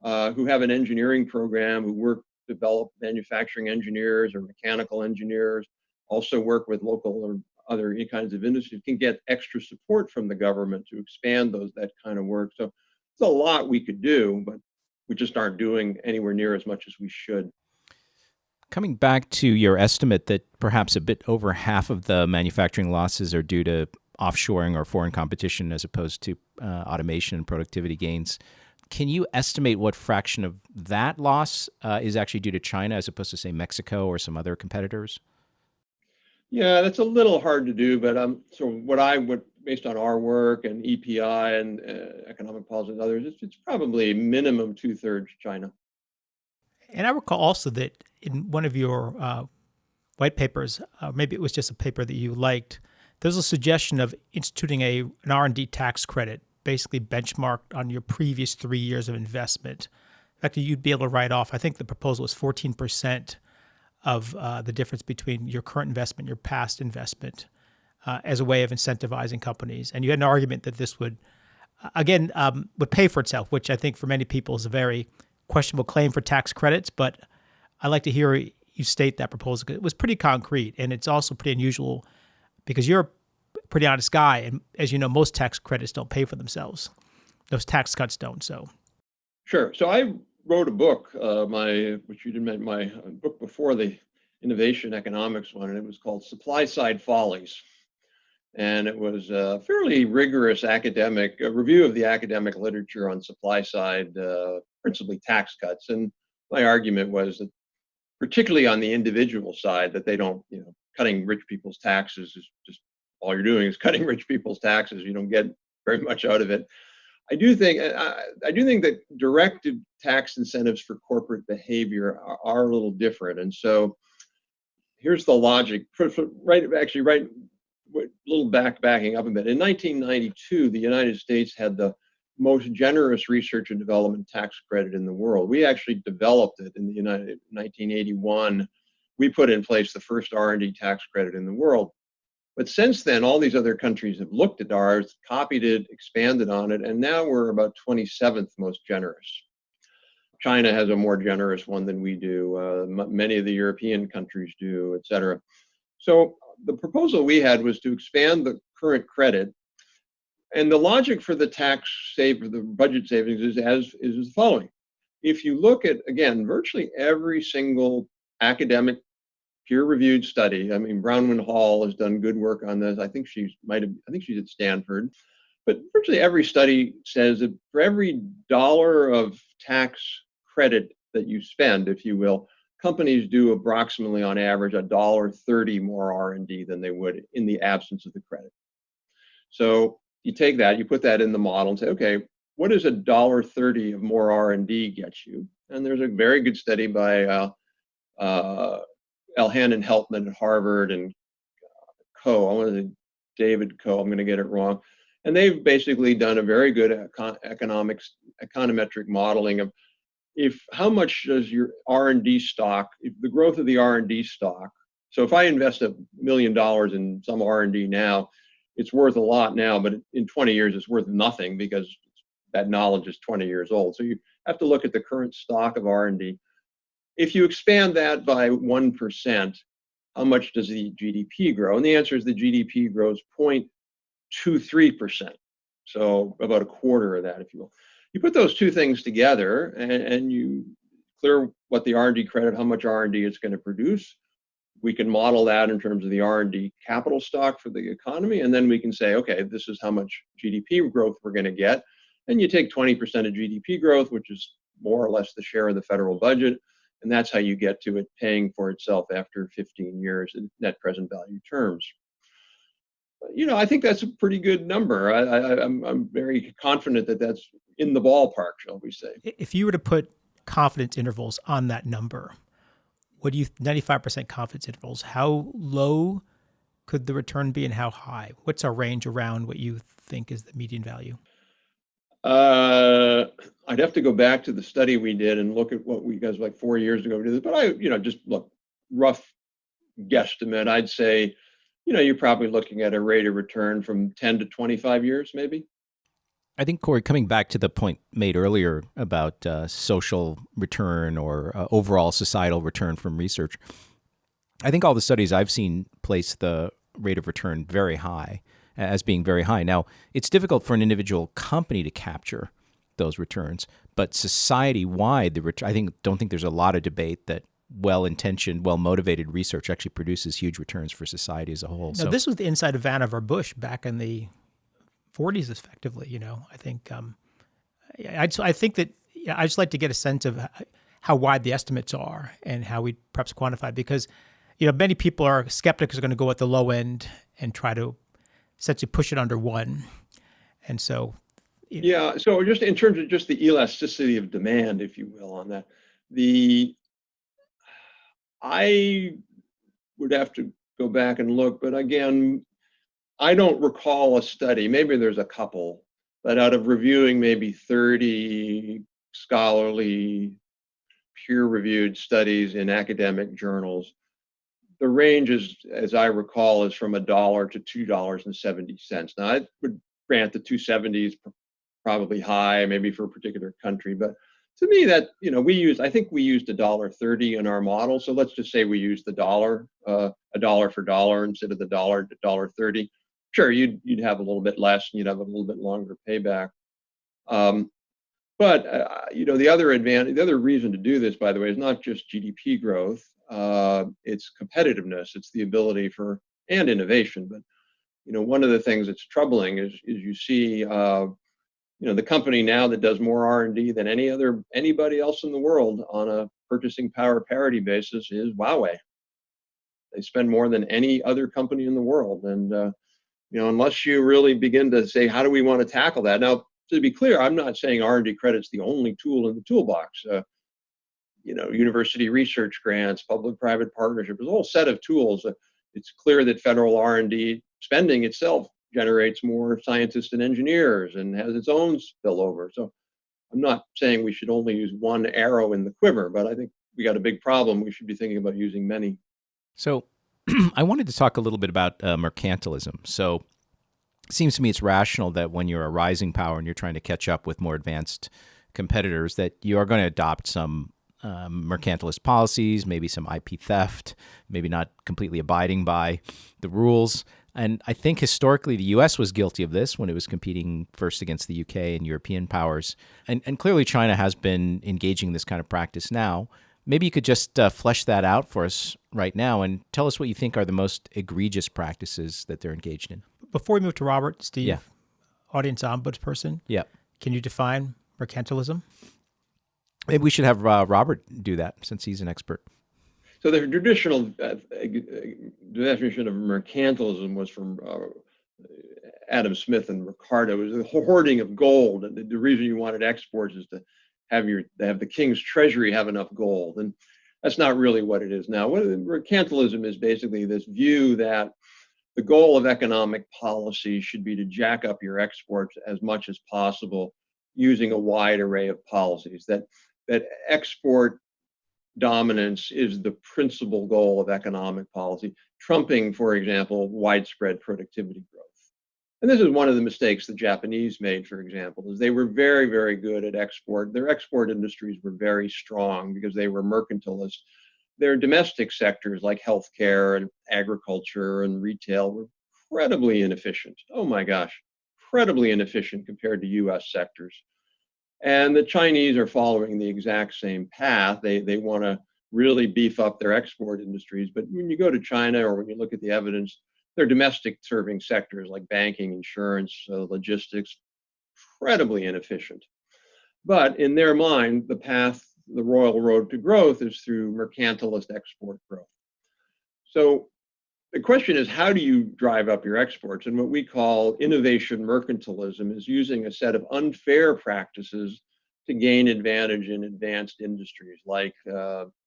who have an engineering program, who develop manufacturing engineers or mechanical engineers, also work with local or other kinds of industries, can get extra support from the government to expand that kind of work. So there's a lot we could do, but we just aren't doing anywhere near as much as we should. Coming back to your estimate that perhaps a bit over half of the manufacturing losses are due to offshoring or foreign competition as opposed to automation and productivity gains, can you estimate what fraction of that loss is actually due to China as opposed to, say, Mexico or some other competitors? Yeah, that's a little hard to do, but so based on our work and EPI and economic policy and others, it's probably minimum 2/3 China. And I recall also that in one of your white papers, maybe it was just a paper that you liked, there's a suggestion of instituting an R&D tax credit, basically benchmarked on your previous 3 years of investment. expected you'd be able to write off, I think the proposal was 14% of the difference between your current investment and your past investment as a way of incentivizing companies. And you had an argument that this would, again, would pay for itself, which I think for many people is a very questionable claim for tax credits. But I'd like to hear you state that proposal, because it was pretty concrete, and it's also pretty unusual because you're a pretty honest guy. And as you know, most tax credits don't pay for themselves. Those tax cuts don't. So, sure. So I wrote a book, which you didn't mention, my book before the innovation economics one, and it was called Supply Side Follies. And it was a fairly rigorous academic review of the academic literature on supply side, principally tax cuts. And my argument was that, particularly on the individual side, that they don't, cutting rich people's taxes is just all you're doing is cutting rich people's taxes. You don't get very much out of it. I do think that directed tax incentives for corporate behavior are a little different. And so here's the logic. Backing up a bit. In 1992, the United States had the most generous research and development tax credit in the world. We actually developed it in 1981. We put in place the first R&D tax credit in the world. But since then, all these other countries have looked at ours, copied it, expanded on it, and now we're about 27th most generous. China has a more generous one than we do. Many of the European countries do, et cetera. So the proposal we had was to expand the current credit. And the logic for the the budget savings is the following. If you look at, again, virtually every single academic peer-reviewed study, I mean, Brownman Hall has done good work on this. I think she's at Stanford. But virtually every study says that for every dollar of tax credit that you spend, if you will, companies do approximately on average $1.30 more R&D than they would in the absence of the credit. So you take that, you put that in the model and say, okay, what does $1.30 of more R&D get you? And there's a very good study by Elhan and Helpman at Harvard and David Coe, I'm going to get it wrong. And they've basically done a very good econometric modeling of how much does your R&D stock, if the growth of the R&D stock, so if I invest $1 million in some R&D now, it's worth a lot now, but in 20 years, it's worth nothing because that knowledge is 20 years old. So you have to look at the current stock of R&D. If you expand that by 1%, how much does the GDP grow? And the answer is the GDP grows 0.23%. So about a quarter of that, if you will. You put those two things together and you clear what the R&D credit, how much R&D it's going to produce. We can model that in terms of the R&D capital stock for the economy. And then we can say, okay, this is how much GDP growth we're going to get. And you take 20% of GDP growth, which is more or less the share of the federal budget. And that's how you get to it paying for itself after 15 years in net present value terms. I think that's a pretty good number. I'm very confident that that's in the ballpark, shall we say. If you were to put confidence intervals on that number, 95% confidence intervals, how low could the return be and how high? What's our range around what you think is the median value? I'd have to go back to the study we did and look at what we guys like 4 years ago did. But just look, rough guesstimate, I'd say, you're probably looking at a rate of return from 10 to 25 years, maybe. I think, Corey, coming back to the point made earlier about social return or overall societal return from research, I think all the studies I've seen place the rate of return very high, as being very high. Now, it's difficult for an individual company to capture those returns, but society-wide, don't think there's a lot of debate that well-intentioned, well-motivated research actually produces huge returns for society as a whole. Now, this was the inside of Vannevar Bush back in the 40s, effectively. I think I think that I just like to get a sense of how wide the estimates are and how we perhaps quantify, because many people are skeptics are going to go at the low end and try to essentially push it under 1, and so so just in terms of just the elasticity of demand, if you will, on that, I would have to go back and look, but again, I don't recall a study, maybe there's a couple, but out of reviewing maybe 30 scholarly, peer-reviewed studies in academic journals, the range is, as I recall, is from $1 to $2.70. Now, I would grant the 270 is probably high, maybe for a particular country, but to me, that, I think we used $1.30 in our model. So let's just say we used the dollar, a dollar for dollar instead of the dollar to $1.30. Sure, you'd have a little bit less, and you'd have a little bit longer payback. But the other reason to do this, by the way, is not just GDP growth. It's competitiveness. It's the ability for and innovation. But one of the things that's troubling is you see the company now that does more R&D than anybody else in the world on a purchasing power parity basis is Huawei. They spend more than any other company in the world, and unless you really begin to say, how do we want to tackle that? Now, to be clear, I'm not saying R&D credit's the only tool in the toolbox. University research grants, public-private partnership, there's a whole set of tools. It's clear that federal R&D spending itself generates more scientists and engineers and has its own spillover. So I'm not saying we should only use one arrow in the quiver, but I think we got a big problem. We should be thinking about using many. So I wanted to talk a little bit about mercantilism. So it seems to me it's rational that when you're a rising power and you're trying to catch up with more advanced competitors, that you are going to adopt some mercantilist policies, maybe some IP theft, maybe not completely abiding by the rules. And I think historically the U.S. was guilty of this when it was competing first against the U.K. and European powers. And clearly China has been engaging in this kind of practice now. Maybe you could just flesh that out for us right now and tell us what you think are the most egregious practices that they're engaged in. Before we move to Robert, Steve, Yeah. audience ombudsperson, Yeah. can you define mercantilism? Maybe we should have Robert do that since he's an expert. So the traditional definition of mercantilism was from Adam Smith and Ricardo. It was the hoarding of gold, and the reason you wanted exports is to have the king's treasury have enough gold, and that's not really what it is now. Mercantilism is basically this view that the goal of economic policy should be to jack up your exports as much as possible using a wide array of policies. That export dominance is the principal goal of economic policy, trumping, for example, widespread productivity growth. And this is one of the mistakes the Japanese made, for example, is they were very, very good at export. Their export industries were very strong because they were mercantilist. Their domestic sectors like healthcare and agriculture and retail were incredibly inefficient. Oh my gosh, incredibly inefficient compared to US sectors. And the Chinese are following the exact same path. They want to really beef up their export industries. But when you go to China or when you look at the evidence, their domestic serving sectors like banking, insurance, logistics, incredibly inefficient. But in their mind, the royal road to growth is through mercantilist export growth. So the question is, how do you drive up your exports? And what we call innovation mercantilism is using a set of unfair practices to gain advantage in advanced industries like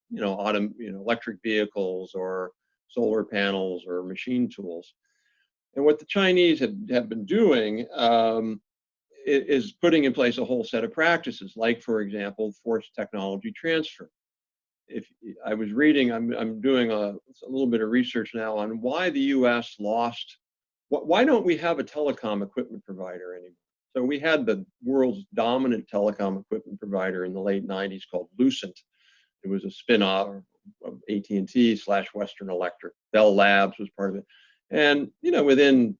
electric vehicles or solar panels or machine tools. And what the Chinese have been doing is putting in place a whole set of practices, like, for example, forced technology transfer. If I was reading, I'm doing a little bit of research now on why the U.S. lost. Why don't we have a telecom equipment provider anymore? So we had the world's dominant telecom equipment provider in the late 90s called Lucent. It was a spin-off of AT&T / Western Electric. Bell Labs was part of it. And within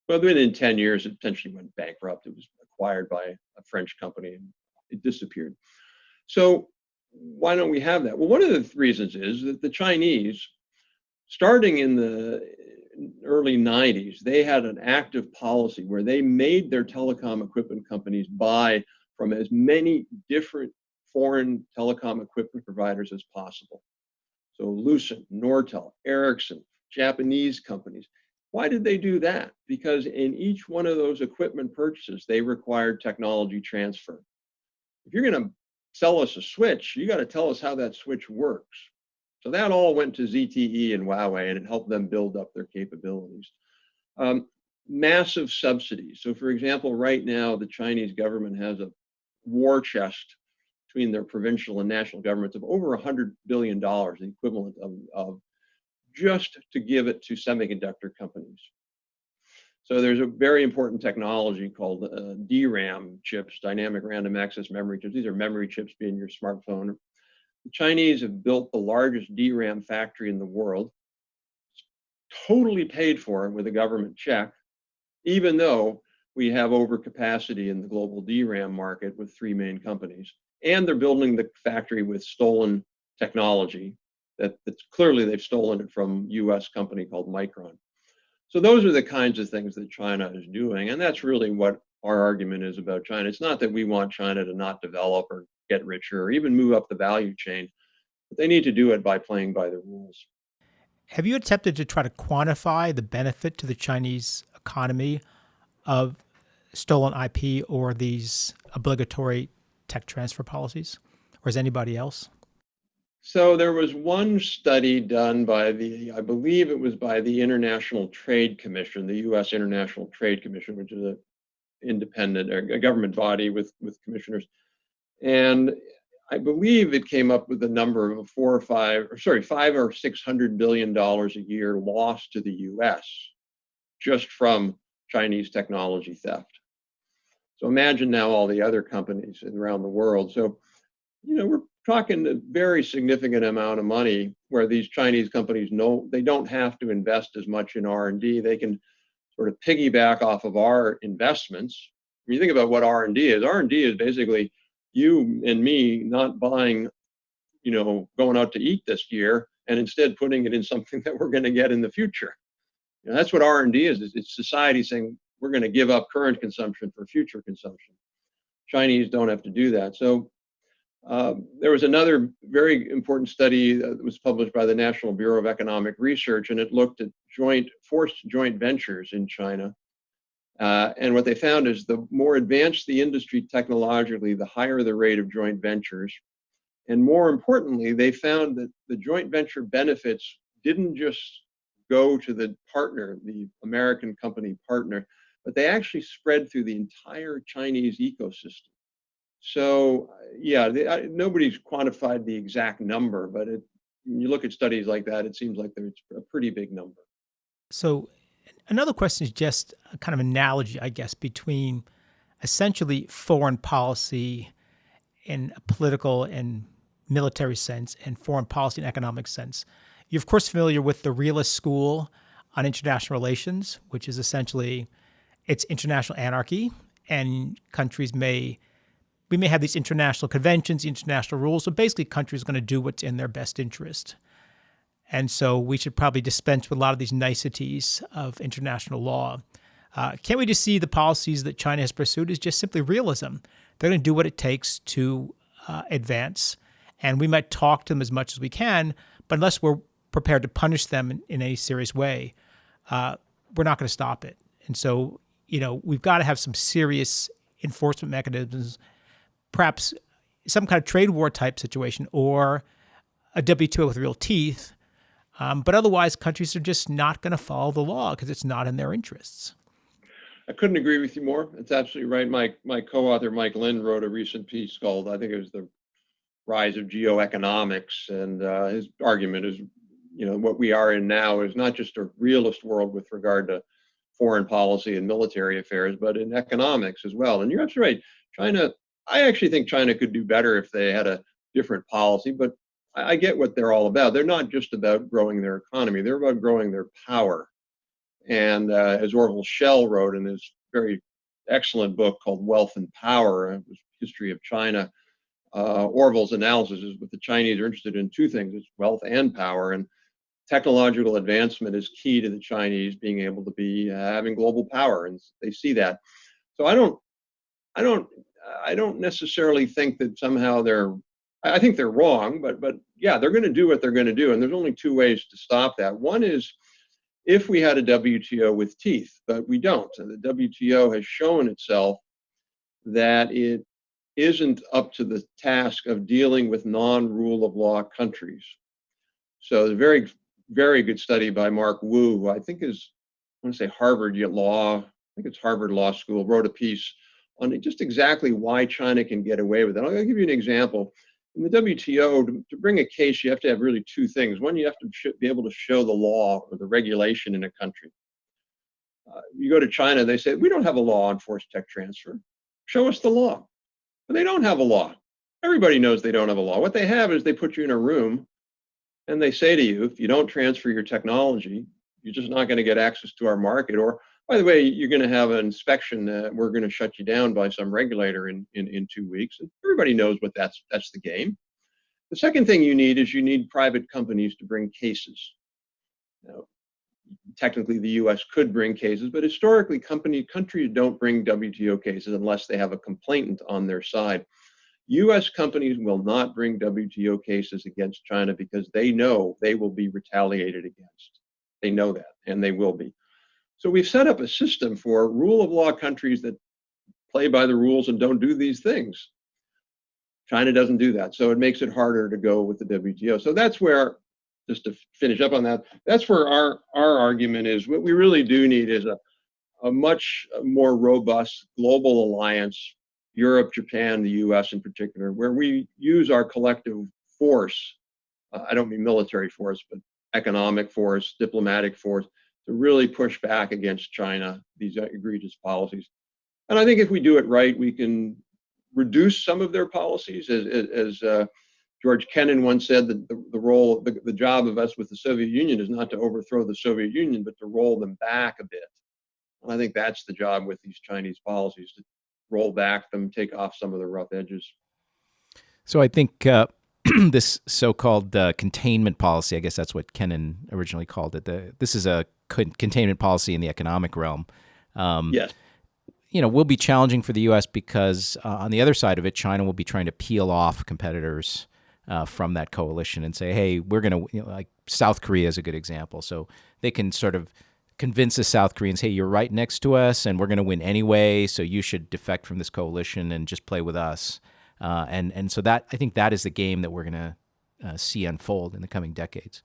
10 years, it potentially went bankrupt. It was acquired by a French company and it disappeared. So why don't we have that? Well, one of the reasons is that the Chinese, starting in the early 90s, they had an active policy where they made their telecom equipment companies buy from as many different foreign telecom equipment providers as possible. So Lucent, Nortel, Ericsson, Japanese companies. Why did they do that? Because in each one of those equipment purchases, they required technology transfer. If you're going to sell us a switch, you got to tell us how that switch works. So that all went to ZTE and Huawei, and it helped them build up their capabilities. Massive subsidies. So for example, right now, the Chinese government has a war chest between their provincial and national governments of over $100 billion, the equivalent of just to give it to semiconductor companies. So there's a very important technology called DRAM chips, dynamic random access memory chips. These are memory chips in your smartphone. The Chinese have built the largest DRAM factory in the world, totally paid for with a government check, even though we have overcapacity in the global DRAM market with three main companies. And they're building the factory with stolen technology that's clearly they've stolen it from US company called Micron. So those are the kinds of things that China is doing. And that's really what our argument is about China. It's not that we want China to not develop or get richer or even move up the value chain, but they need to do it by playing by the rules. Have you attempted to try to quantify the benefit to the Chinese economy of stolen IP or these obligatory tech transfer policies? Or is anybody else? So there was one study done by I believe it was by the International Trade Commission, the US International Trade Commission, which is an independent, a government body with commissioners. And I believe it came up with a number of $5 or $600 billion a year lost to the US just from Chinese technology theft. So imagine now all the other companies around the world. So, we're talking a very significant amount of money where these Chinese companies know they don't have to invest as much in R&D. They can sort of piggyback off of our investments. When you think about what R&D is basically you and me not buying, going out to eat this year and instead putting it in something that we're going to get in the future. That's what R&D is. It's society saying we're going to give up current consumption for future consumption. Chinese don't have to do that. So there was another very important study that was published by the National Bureau of Economic Research, and it looked at forced joint ventures in China. And what they found is the more advanced the industry technologically, the higher the rate of joint ventures. And more importantly, they found that the joint venture benefits didn't just go to the partner, the American company partner, but they actually spread through the entire Chinese ecosystem. So, nobody's quantified the exact number, but when you look at studies like that, it seems like it's a pretty big number. So another question is just a kind of analogy, I guess, between essentially foreign policy in a political and military sense and foreign policy in economic sense. You're, of course, familiar with the realist school on international relations, which is essentially it's international anarchy, and we may have these international conventions, international rules, so basically countries are going to do what's in their best interest. And so we should probably dispense with a lot of these niceties of international law. Can't we just see the policies that China has pursued as just simply realism? They're going to do what it takes to advance, and we might talk to them as much as we can, but unless we're prepared to punish them in a serious way, we're not going to stop it. And so, we've got to have some serious enforcement mechanisms, perhaps some kind of trade war type situation or a WTO with real teeth. But otherwise, countries are just not going to follow the law because it's not in their interests. I couldn't agree with you more. It's absolutely right. My co-author, Mike Lynn, wrote a recent piece called, I think it was The Rise of Geoeconomics. And his argument is, what we are in now is not just a realist world with regard to foreign policy and military affairs, but in economics as well. And you're absolutely right. I actually think China could do better if they had a different policy, but I get what they're all about. They're not just about growing their economy, they're about growing their power. And as Orville Schell wrote in his very excellent book called Wealth and Power, it was History of China, Orville's analysis is that the Chinese are interested in two things, it's wealth and power. And technological advancement is key to the Chinese being able to be having global power, and they see that. So I don't necessarily think that somehow I think they're wrong, but yeah, they're going to do what they're going to do, and there's only two ways to stop that. One is if we had a WTO with teeth, but we don't. And the WTO has shown itself that it isn't up to the task of dealing with non-rule of law countries. So the very, very good study by Mark Wu, who I think is, I want to say Harvard Law, I think it's Harvard Law School, wrote a piece on just exactly why China can get away with it. I'll give you an example. In the WTO, to bring a case, you have to have really two things. One, you have to be able to show the law or the regulation in a country. You go to China, they say, we don't have a law on forced tech transfer. Show us the law. But they don't have a law. Everybody knows they don't have a law. What they have is they put you in a room and they say to you, if you don't transfer your technology, you're just not going to get access to our market. Or, by the way, you're going to have an inspection that we're going to shut you down by some regulator in 2 weeks. And everybody knows what that's the game. The second thing you need is you need private companies to bring cases. Now, technically, the US could bring cases, but historically, countries don't bring WTO cases unless they have a complainant on their side. US companies will not bring WTO cases against China because they know they will be retaliated against. They know that, and they will be. So we've set up a system for rule of law countries that play by the rules and don't do these things. China doesn't do that, so it makes it harder to go with the WTO. So that's where, just to finish up on that, that's where our argument is. What we really do need is a much more robust global alliance, Europe, Japan, the US in particular, where we use our collective force, I don't mean military force, but economic force, diplomatic force, to really push back against China, these egregious policies. And I think if we do it right, we can reduce some of their policies. As George Kennan once said, that the job of us with the Soviet Union is not to overthrow the Soviet Union, but to roll them back a bit. And I think that's the job with these Chinese policies, to roll back them, take off some of the rough edges. So I think this so-called containment policy, I guess that's what Kennan originally called it. This is a containment policy in the economic realm. Yes. Will be challenging for the U.S. because on the other side of it, China will be trying to peel off competitors from that coalition and say, hey, we're going to, like South Korea is a good example. So they can sort of convince the South Koreans, hey, you're right next to us and we're going to win anyway, so you should defect from this coalition and just play with us. And so that, I think that is the game that we're going to see unfold in the coming decades.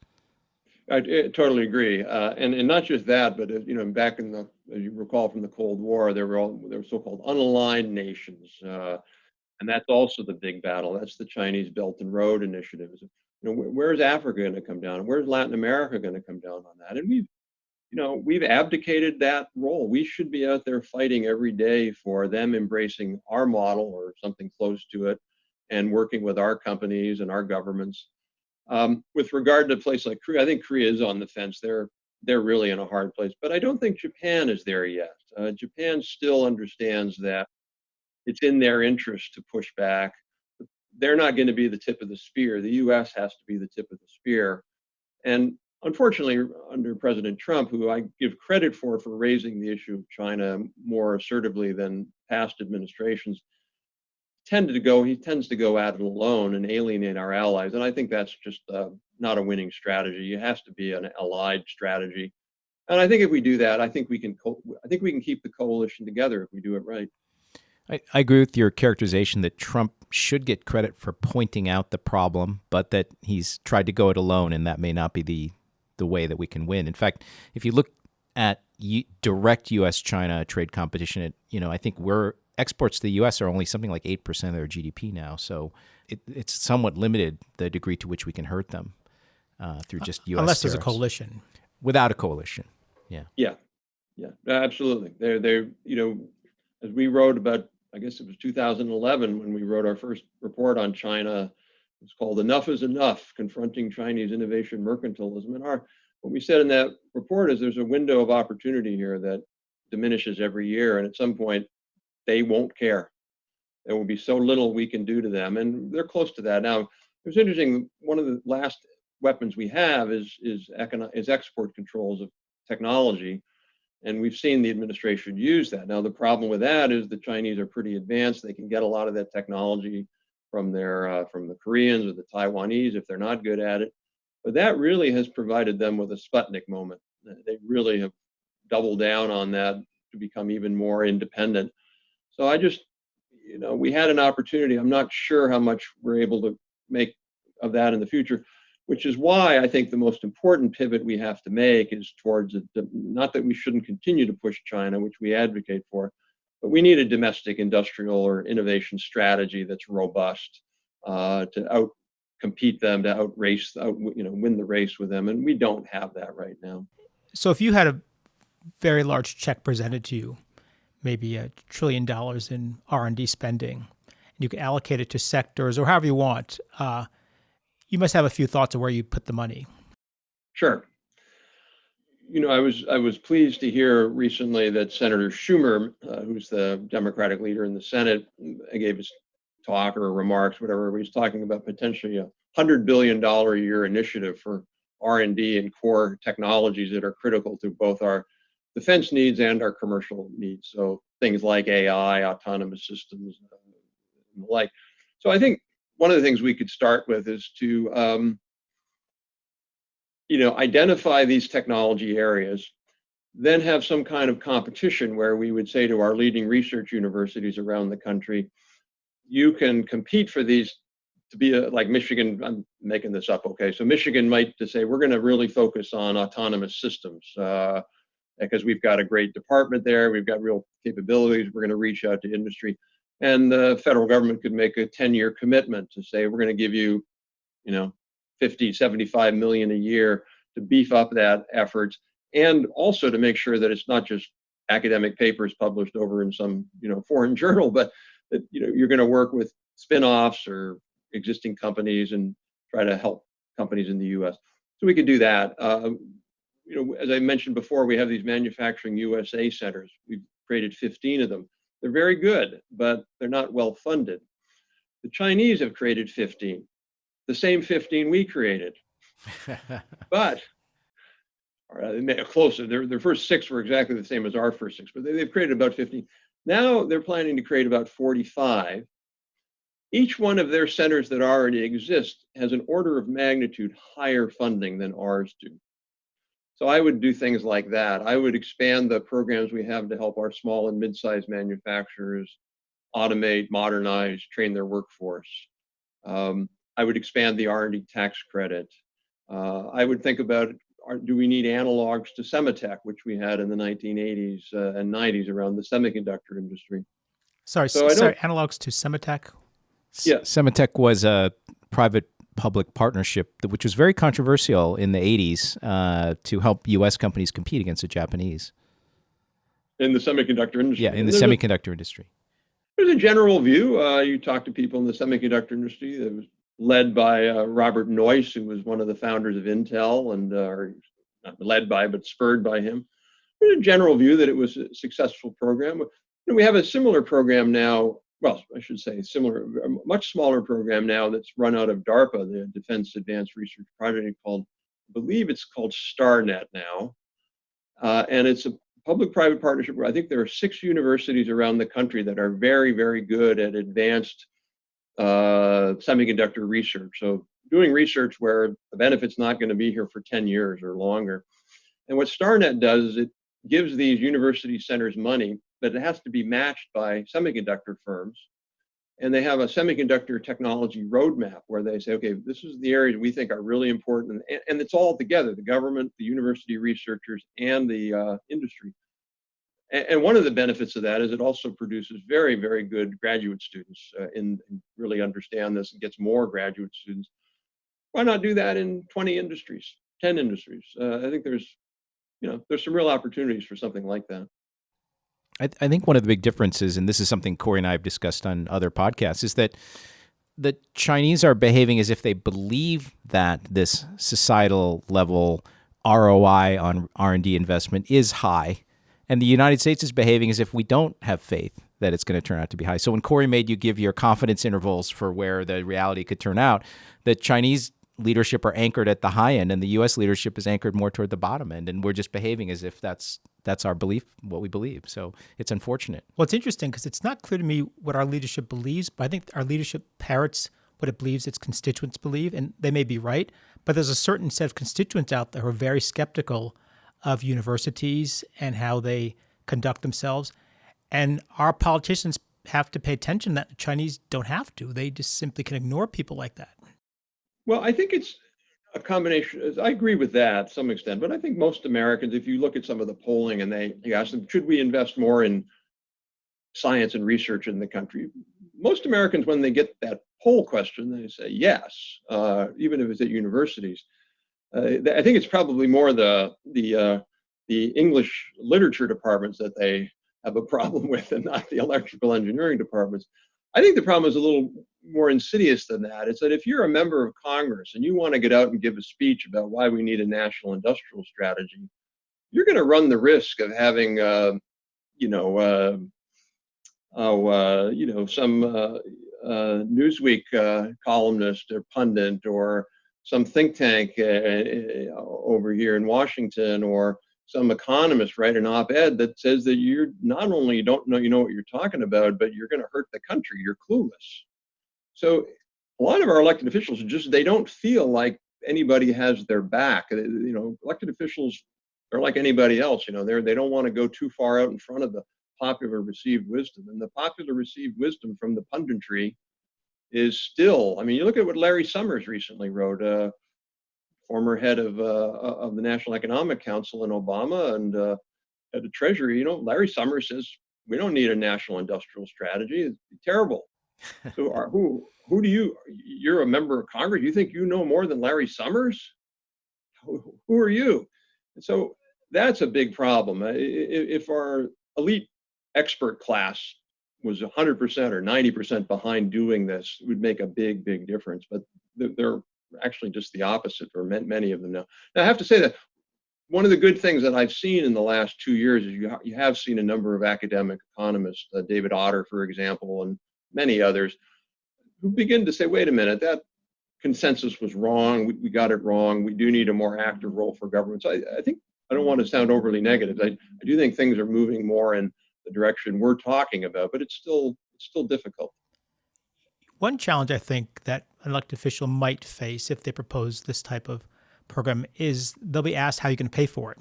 I totally agree, and not just that, but back in the, as you recall from the Cold War, there were so-called unaligned nations, and that's also the big battle. That's the Chinese Belt and Road initiatives. Where's Africa going to come down? Where's Latin America going to come down on that? And we've abdicated that role. We should be out there fighting every day for them embracing our model or something close to it, and working with our companies and our governments. With regard to a place like Korea, I think Korea is on the fence. They're really in a hard place, but I don't think Japan is there yet. Japan still understands that it's in their interest to push back. They're not going to be the tip of the spear. The U.S. has to be the tip of the spear. And unfortunately, under President Trump, who I give credit for raising the issue of China more assertively than past administrations, he tends to go at it alone and alienate our allies. And I think that's just not a winning strategy. It has to be an allied strategy. And I think if we do that, I think we can keep the coalition together if we do it right. I agree with your characterization that Trump should get credit for pointing out the problem, but that he's tried to go it alone, and that may not be the way that we can win. In fact, if you look at direct U.S.-China trade competition, I think exports to the U.S. are only something like 8% of their GDP now. So it's somewhat limited, the degree to which we can hurt them through just U.S. Unless there's a tariffs. coalition. Without a coalition, yeah. Yeah, absolutely. They're as we wrote about, I guess it was 2011 when we wrote our first report on China. It's called "Enough is Enough: Confronting Chinese Innovation Mercantilism." And what we said in that report is there's a window of opportunity here that diminishes every year, and at some point they won't care. There will be so little we can do to them, and they're close to that now. It's interesting. One of the last weapons we have is export controls of technology, and we've seen the administration use that. Now the problem with that is the Chinese are pretty advanced. They can get a lot of that technology from the Koreans or the Taiwanese if they're not good at it. But that really has provided them with a Sputnik moment. They really have doubled down on that to become even more independent. So we had an opportunity. I'm not sure how much we're able to make of that in the future, which is why I think the most important pivot we have to make is towards not that we shouldn't continue to push China, which we advocate for, But we need a domestic industrial or innovation strategy that's robust to out-compete them, to win the race with them. And we don't have that right now. So if you had a very large check presented to you, maybe $1 trillion in R&D spending, and you could allocate it to sectors or however you want, you must have a few thoughts of where you put the money. Sure. I was pleased to hear recently that Senator Schumer, who's the Democratic leader in the Senate, gave his talk or remarks, whatever. He was talking about potentially a $100 billion a year initiative for R&D and core technologies that are critical to both our defense needs and our commercial needs. So things like AI, autonomous systems, and the like. So I think one of the things we could start with is to identify these technology areas, then have some kind of competition where we would say to our leading research universities around the country, you can compete for these to be like Michigan. I'm making this up, okay? So Michigan might to say, we're going to really focus on autonomous systems because we've got a great department there. We've got real capabilities. We're going to reach out to industry. And the federal government could make a 10-year commitment to say, we're going to give you, 50, 75 million a year to beef up that effort, and also to make sure that it's not just academic papers published over in some, foreign journal, but that, you're going to work with spin-offs or existing companies and try to help companies in the US. So we could do that. As I mentioned before, we have these manufacturing USA centers. We've created 15 of them. They're very good, but they're not well funded. The Chinese have created 15. The same 15 we created, but closer. Their first 6 were exactly the same as our first 6, but they've created about 15. Now they're planning to create about 45. Each one of their centers that already exist has an order of magnitude higher funding than ours do. So I would do things like that. I would expand the programs we have to help our small and mid-sized manufacturers automate, modernize, train their workforce. I would expand the R&D tax credit. I would think about, do we need analogs to Cementec, which we had in the 1980s and 90s around the semiconductor industry. Sorry, analogs to Cementec? Yeah. Cementec was a private-public partnership, which was very controversial in the 80s to help U.S. companies compete against the Japanese. In the semiconductor industry? Yeah, in the semiconductor industry. There's a general view. You talk to people in the semiconductor industry that was led by Robert Noyce, who was one of the founders of Intel, and not led by, but spurred by him. There's a general view that it was a successful program. We have a similar program now. Well, I should say a much smaller program now that's run out of DARPA, the Defense Advanced Research Project, I believe it's called StarNet now. And it's a public-private partnership where I think there are 6 universities around the country that are very, very good at advanced semiconductor research. So doing research where the benefit's not going to be here for 10 years or longer. And what StarNet does is it gives these university centers money, but it has to be matched by semiconductor firms. And they have a semiconductor technology roadmap where they say, okay, this is the areas we think are really important. And it's all together, the government, the university researchers, and the industry. And one of the benefits of that is it also produces very, very good graduate students and really understand this and gets more graduate students. Why not do that in 20 industries, 10 industries? I think there's some real opportunities for something like that. I think one of the big differences, and this is something Corey and I have discussed on other podcasts, is that the Chinese are behaving as if they believe that this societal level ROI on R&D investment is high. And the United States is behaving as if we don't have faith that it's going to turn out to be high. So when Corey made you give your confidence intervals for where the reality could turn out, the Chinese leadership are anchored at the high end and the U.S. leadership is anchored more toward the bottom end. And we're just behaving as if that's our belief, what we believe. So it's unfortunate. Well, it's interesting because it's not clear to me what our leadership believes, but I think our leadership parrots what it believes its constituents believe, and they may be right. But there's a certain set of constituents out there who are very skeptical of universities and how they conduct themselves. And our politicians have to pay attention that the Chinese don't have to. They just simply can ignore people like that. Well, I think it's a combination. I agree with that to some extent, but I think most Americans, if you look at some of the polling and you ask them, should we invest more in science and research in the country? Most Americans, when they get that poll question, they say yes, even if it's at universities. I think it's probably more the English literature departments that they have a problem with, and not the electrical engineering departments. I think the problem is a little more insidious than that. It's that if you're a member of Congress and you want to get out and give a speech about why we need a national industrial strategy, you're going to run the risk of having, some Newsweek columnist or pundit, or some think tank over here in Washington, or some economist write an op-ed that says that you're not only don't know what you're talking about, but you're going to hurt the country. You're clueless. So a lot of our elected officials they don't feel like anybody has their back. Elected officials are like anybody else. They don't want to go too far out in front of the popular received wisdom, and the popular received wisdom from the punditry is still. I mean, you look at what Larry Summers recently wrote, former head of the National Economic Council in Obama and head of Treasury. Larry Summers says we don't need a national industrial strategy. It's terrible. So who do you're a member of Congress? You think you know more than Larry Summers? Who are you? And so that's a big problem. If our elite expert class was 100% or 90% behind doing this, it would make a big, big difference. But they're actually just the opposite for many of them now. Now, I have to say that one of the good things that I've seen in the last 2 years is you have seen a number of academic economists, David Otter, for example, and many others, who begin to say, wait a minute, that consensus was wrong. We got it wrong. We do need a more active role for government. So I think, I don't want to sound overly negative. I do think things are moving more in the direction we're talking about, but it's still difficult. One challenge I think that an elected official might face if they propose this type of program is they'll be asked how you can pay for it.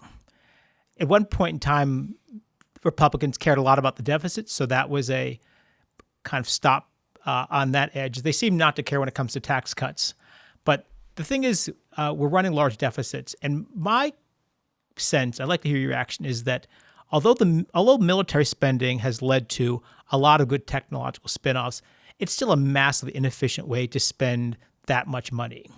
At one point in time, Republicans cared a lot about the deficit, so that was a kind of stop on that edge. They seem not to care when it comes to tax cuts. But the thing is, we're running large deficits, and my sense, I'd like to hear your reaction, is that although military spending has led to a lot of good technological spin-offs, it's still a massively inefficient way to spend that much money.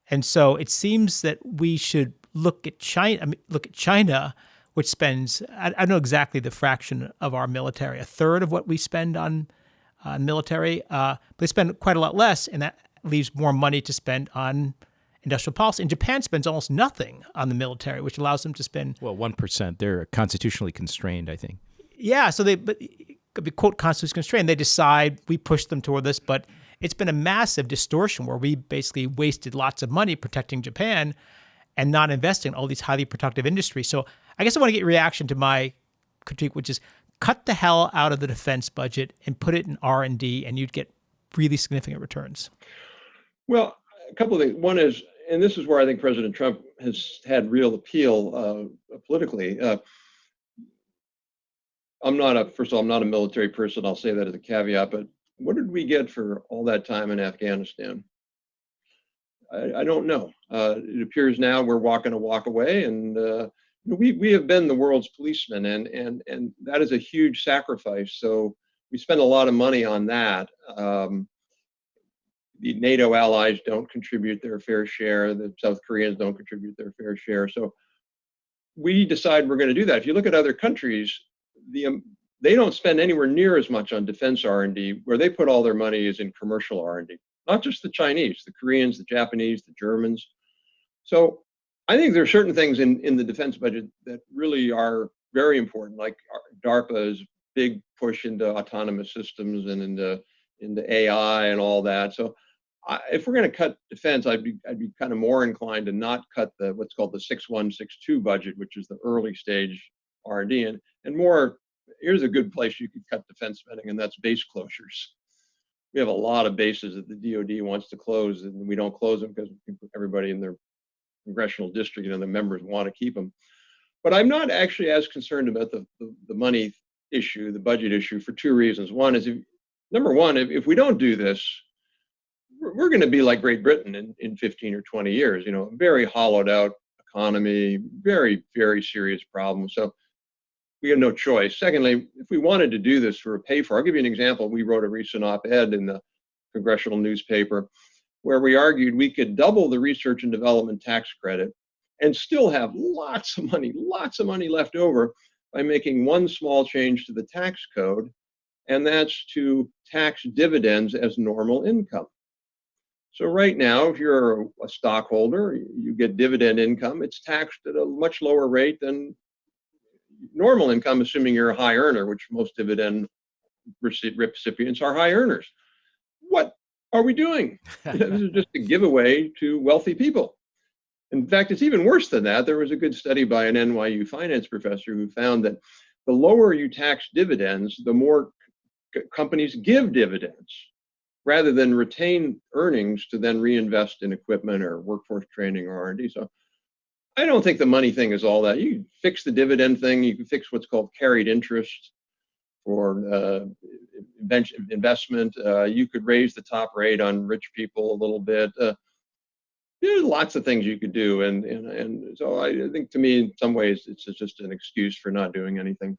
And so it seems that we should look at China, which spends, I don't know exactly the fraction of our military, a third of what we spend on military, but they spend quite a lot less, and that leaves more money to spend on industrial policy. And Japan spends almost nothing on the military, which allows them to spend... Well, 1%. They're constitutionally constrained, I think. Yeah, so but quote, constitutionally constrained. They decide, we push them toward this, but it's been a massive distortion where we basically wasted lots of money protecting Japan and not investing in all these highly productive industries. So I guess I want to get your reaction to my critique, which is cut the hell out of the defense budget and put it in R&D, and you'd get really significant returns. Well, a couple of things. One is, and this is where I think President Trump has had real appeal politically. First of all, I'm not a military person. I'll say that as a caveat, but what did we get for all that time in Afghanistan? I don't know. It appears now we're walking a walk away, and we have been the world's policemen, and that is a huge sacrifice. So we spend a lot of money on that. The NATO allies don't contribute their fair share. The South Koreans don't contribute their fair share. So we decide we're going to do that. If you look at other countries, they don't spend anywhere near as much on defense R&D. Where they put all their money is in commercial R&D. Not just the Chinese, the Koreans, the Japanese, the Germans. So I think there are certain things in the defense budget that really are very important, like DARPA's big push into autonomous systems and into AI and all that. So if we're going to cut defense, I'd be kind of more inclined to not cut what's called the 6162 budget, which is the early stage R&D, and more. Here's a good place you could cut defense spending, and that's base closures. We have a lot of bases that the DoD wants to close, and we don't close them because everybody in their congressional district, the members want to keep them. But I'm not actually as concerned about the money issue, the budget issue, for two reasons. One is, number one, if we don't do this, we're going to be like Great Britain in 15 or 20 years, a very hollowed out economy, very, very serious problem. So we have no choice. Secondly, if we wanted to do this for a pay for, I'll give you an example. We wrote a recent op-ed in the congressional newspaper where we argued we could double the research and development tax credit and still have lots of money left over by making one small change to the tax code, and that's to tax dividends as normal income. So right now, if you're a stockholder, you get dividend income, it's taxed at a much lower rate than normal income, assuming you're a high earner, which most dividend recipients are high earners. What are we doing? This is just a giveaway to wealthy people. In fact, it's even worse than that. There was a good study by an NYU finance professor who found that the lower you tax dividends, the more companies give dividends rather than retain earnings to then reinvest in equipment or workforce training or R&D. So I don't think the money thing is all that. You can fix the dividend thing. You can fix what's called carried interest for investment. You could raise the top rate on rich people a little bit. There's lots of things you could do, and so I think, to me, in some ways, it's just an excuse for not doing anything.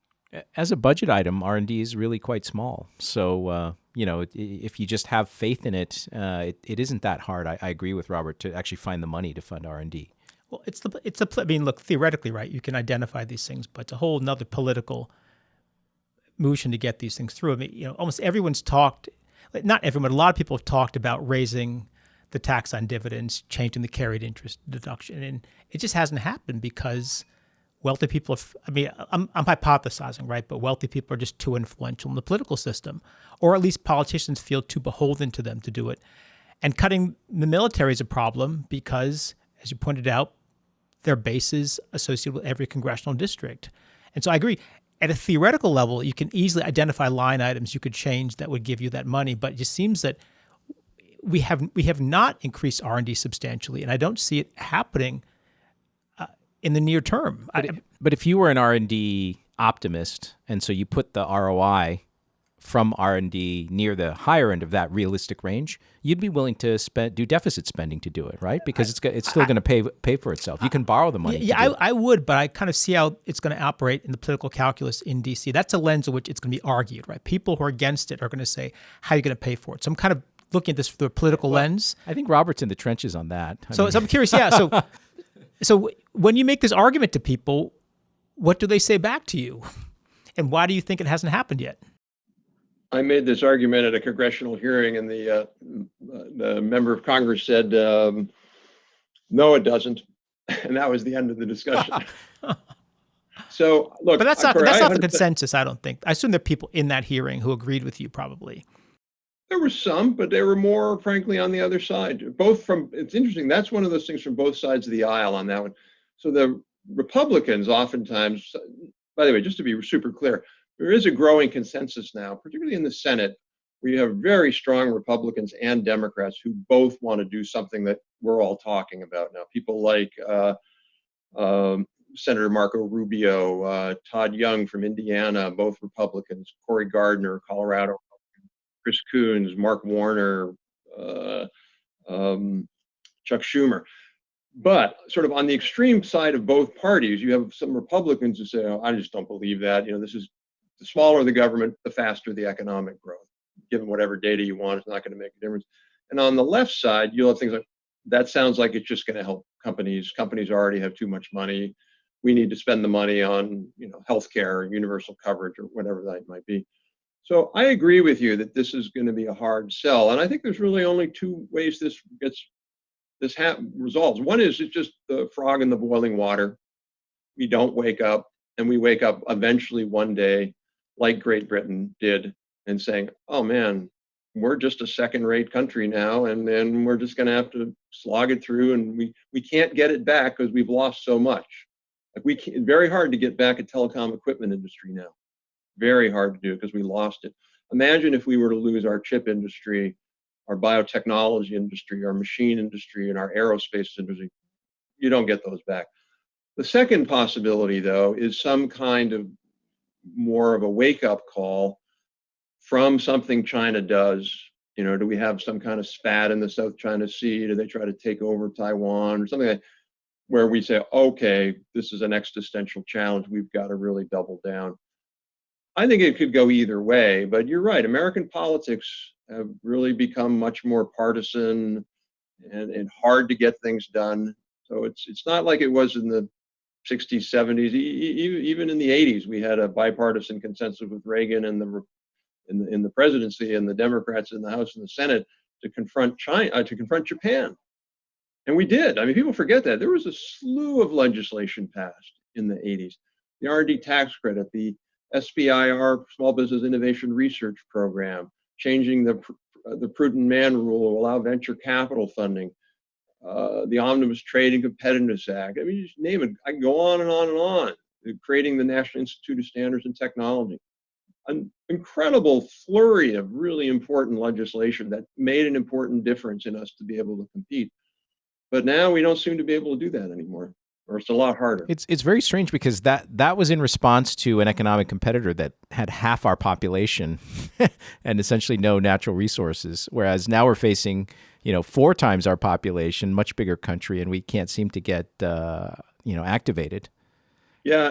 As a budget item, R&D is really quite small. So, if you just have faith in it, it isn't that hard. I agree with Robert to actually find the money to fund R&D. Well, I mean, look, theoretically, right, you can identify these things, but it's a whole nother political motion to get these things through. I mean, almost everyone's talked, not everyone, a lot of people have talked about raising the tax on dividends, changing the carried interest deduction, and it just hasn't happened because wealthy people I'm hypothesizing, right? But wealthy people are just too influential in the political system, or at least politicians feel too beholden to them to do it. And cutting the military is a problem because, as you pointed out, there are bases associated with every congressional district. And so I agree. At a theoretical level, you can easily identify line items you could change that would give you that money. But it just seems that we have not increased R&D substantially, and I don't see it happening in the near term. But if you were an R&D optimist, and so you put the ROI from R&D near the higher end of that realistic range, you'd be willing to do deficit spending to do it, right? Because it's still going to pay for itself. You can borrow the money. Yeah, I would, but I kind of see how it's going to operate in the political calculus in D.C. That's a lens in which it's going to be argued, right? People who are against it are going to say, how are you going to pay for it? So I'm kind of looking at this through a political lens. I think Robert's in the trenches on that. So I'm curious, yeah. So when you make this argument to people, what do they say back to you? And why do you think it hasn't happened yet? I made this argument at a congressional hearing, and the member of Congress said, no, it doesn't. And that was the end of the discussion. So, look. But that's not the consensus, I don't think. I assume there are people in that hearing who agreed with you, probably. There were some, but they were more, frankly, on the other side. It's interesting, that's one of those things from both sides of the aisle on that one. So the Republicans oftentimes, by the way, just to be super clear, there is a growing consensus now, particularly in the Senate, where you have very strong Republicans and Democrats who both want to do something that we're all talking about now. People like Senator Marco Rubio, Todd Young from Indiana, both Republicans, Cory Gardner, Colorado, Chris Coons, Mark Warner, Chuck Schumer. But sort of on the extreme side of both parties, you have some Republicans who say, oh, I just don't believe that. This is the smaller the government, the faster the economic growth. Given whatever data you want, it's not going to make a difference. And on the left side, you'll have things like, that sounds like it's just going to help companies. Companies already have too much money. We need to spend the money on, healthcare, universal coverage, or whatever that might be. So I agree with you that this is going to be a hard sell. And I think there's really only two ways this resolves. One is it's just the frog in the boiling water. We don't wake up, and we wake up eventually one day, like Great Britain did, and saying, oh man, we're just a second-rate country now, and then we're just going to have to slog it through, and we can't get it back because we've lost so much. Very hard to get back a telecom equipment industry now. Very hard to do because we lost it. Imagine if we were to lose our chip industry, our biotechnology industry, our machine industry, and our aerospace industry. You don't get those back. The second possibility, though, is some kind of more of a wake-up call from something China does. Do we have some kind of spat in the South China Sea? Do they try to take over Taiwan or something like that? where we say, okay, this is an existential challenge. We've got to really double down. I think it could go either way, but you're right. American politics have really become much more partisan and hard to get things done. So it's not like it was in the 60s, 70s, even in the 80s. We had a bipartisan consensus with Reagan and in the presidency and the Democrats in the House and the Senate to confront China, to confront Japan. And we did. I mean, people forget that. There was a slew of legislation passed in the 80s. The R&D Tax Credit, the SBIR, Small Business Innovation Research Program, changing the prudent man rule to allow venture capital funding, the Omnibus Trade and Competitiveness Act. I mean, you just name it. I can go on and on and on. Creating the National Institute of Standards and Technology. An incredible flurry of really important legislation that made an important difference in us to be able to compete. But now we don't seem to be able to do that anymore, or it's a lot harder. It's very strange because that was in response to an economic competitor that had half our population and essentially no natural resources, whereas now we're facing 4 times our population, much bigger country, and we can't seem to get activated. Yeah,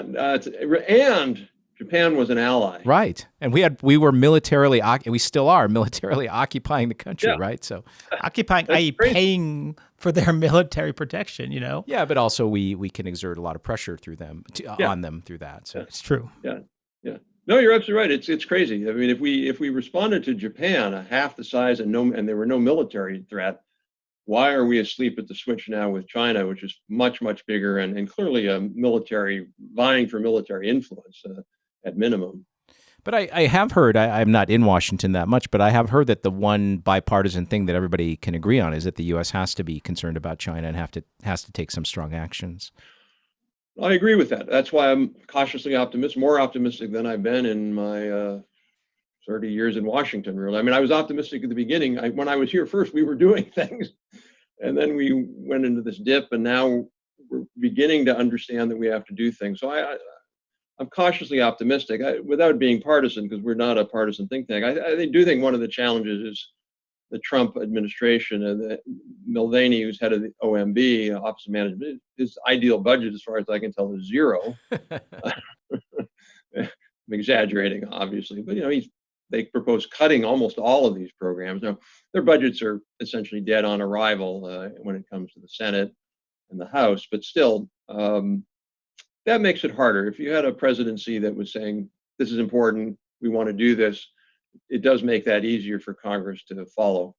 and Japan was an ally, right? And we were militarily, we still are militarily occupying the country, right? So occupying, i.e., paying for their military protection, Yeah, but also we can exert a lot of pressure through them on them through that. So it's true. Yeah. No, you're absolutely right. It's crazy. I mean, if we responded to Japan half the size and there were no military threat, why are we asleep at the switch now with China, which is much, much bigger and clearly a vying for military influence at minimum? But I have heard, I'm not in Washington that much, but I have heard that the one bipartisan thing that everybody can agree on is that the U.S. has to be concerned about China and has to take some strong actions. I agree with that. That's why I'm cautiously optimistic, more optimistic than I've been in my 30 years in Washington, really. I mean, I was optimistic at the beginning. When I was here first, we were doing things, and then we went into this dip, and now we're beginning to understand that we have to do things. So I'm cautiously optimistic, without being partisan, because we're not a partisan think tank. I do think one of the challenges is the Trump administration and Mulvaney, who's head of the OMB, Office of Management. His ideal budget, as far as I can tell, is zero. I'm exaggerating, obviously, but they propose cutting almost all of these programs. Now, their budgets are essentially dead on arrival when it comes to the Senate and the House, but still, that makes it harder. If you had a presidency that was saying, this is important, we want to do this, it does make that easier for Congress to follow.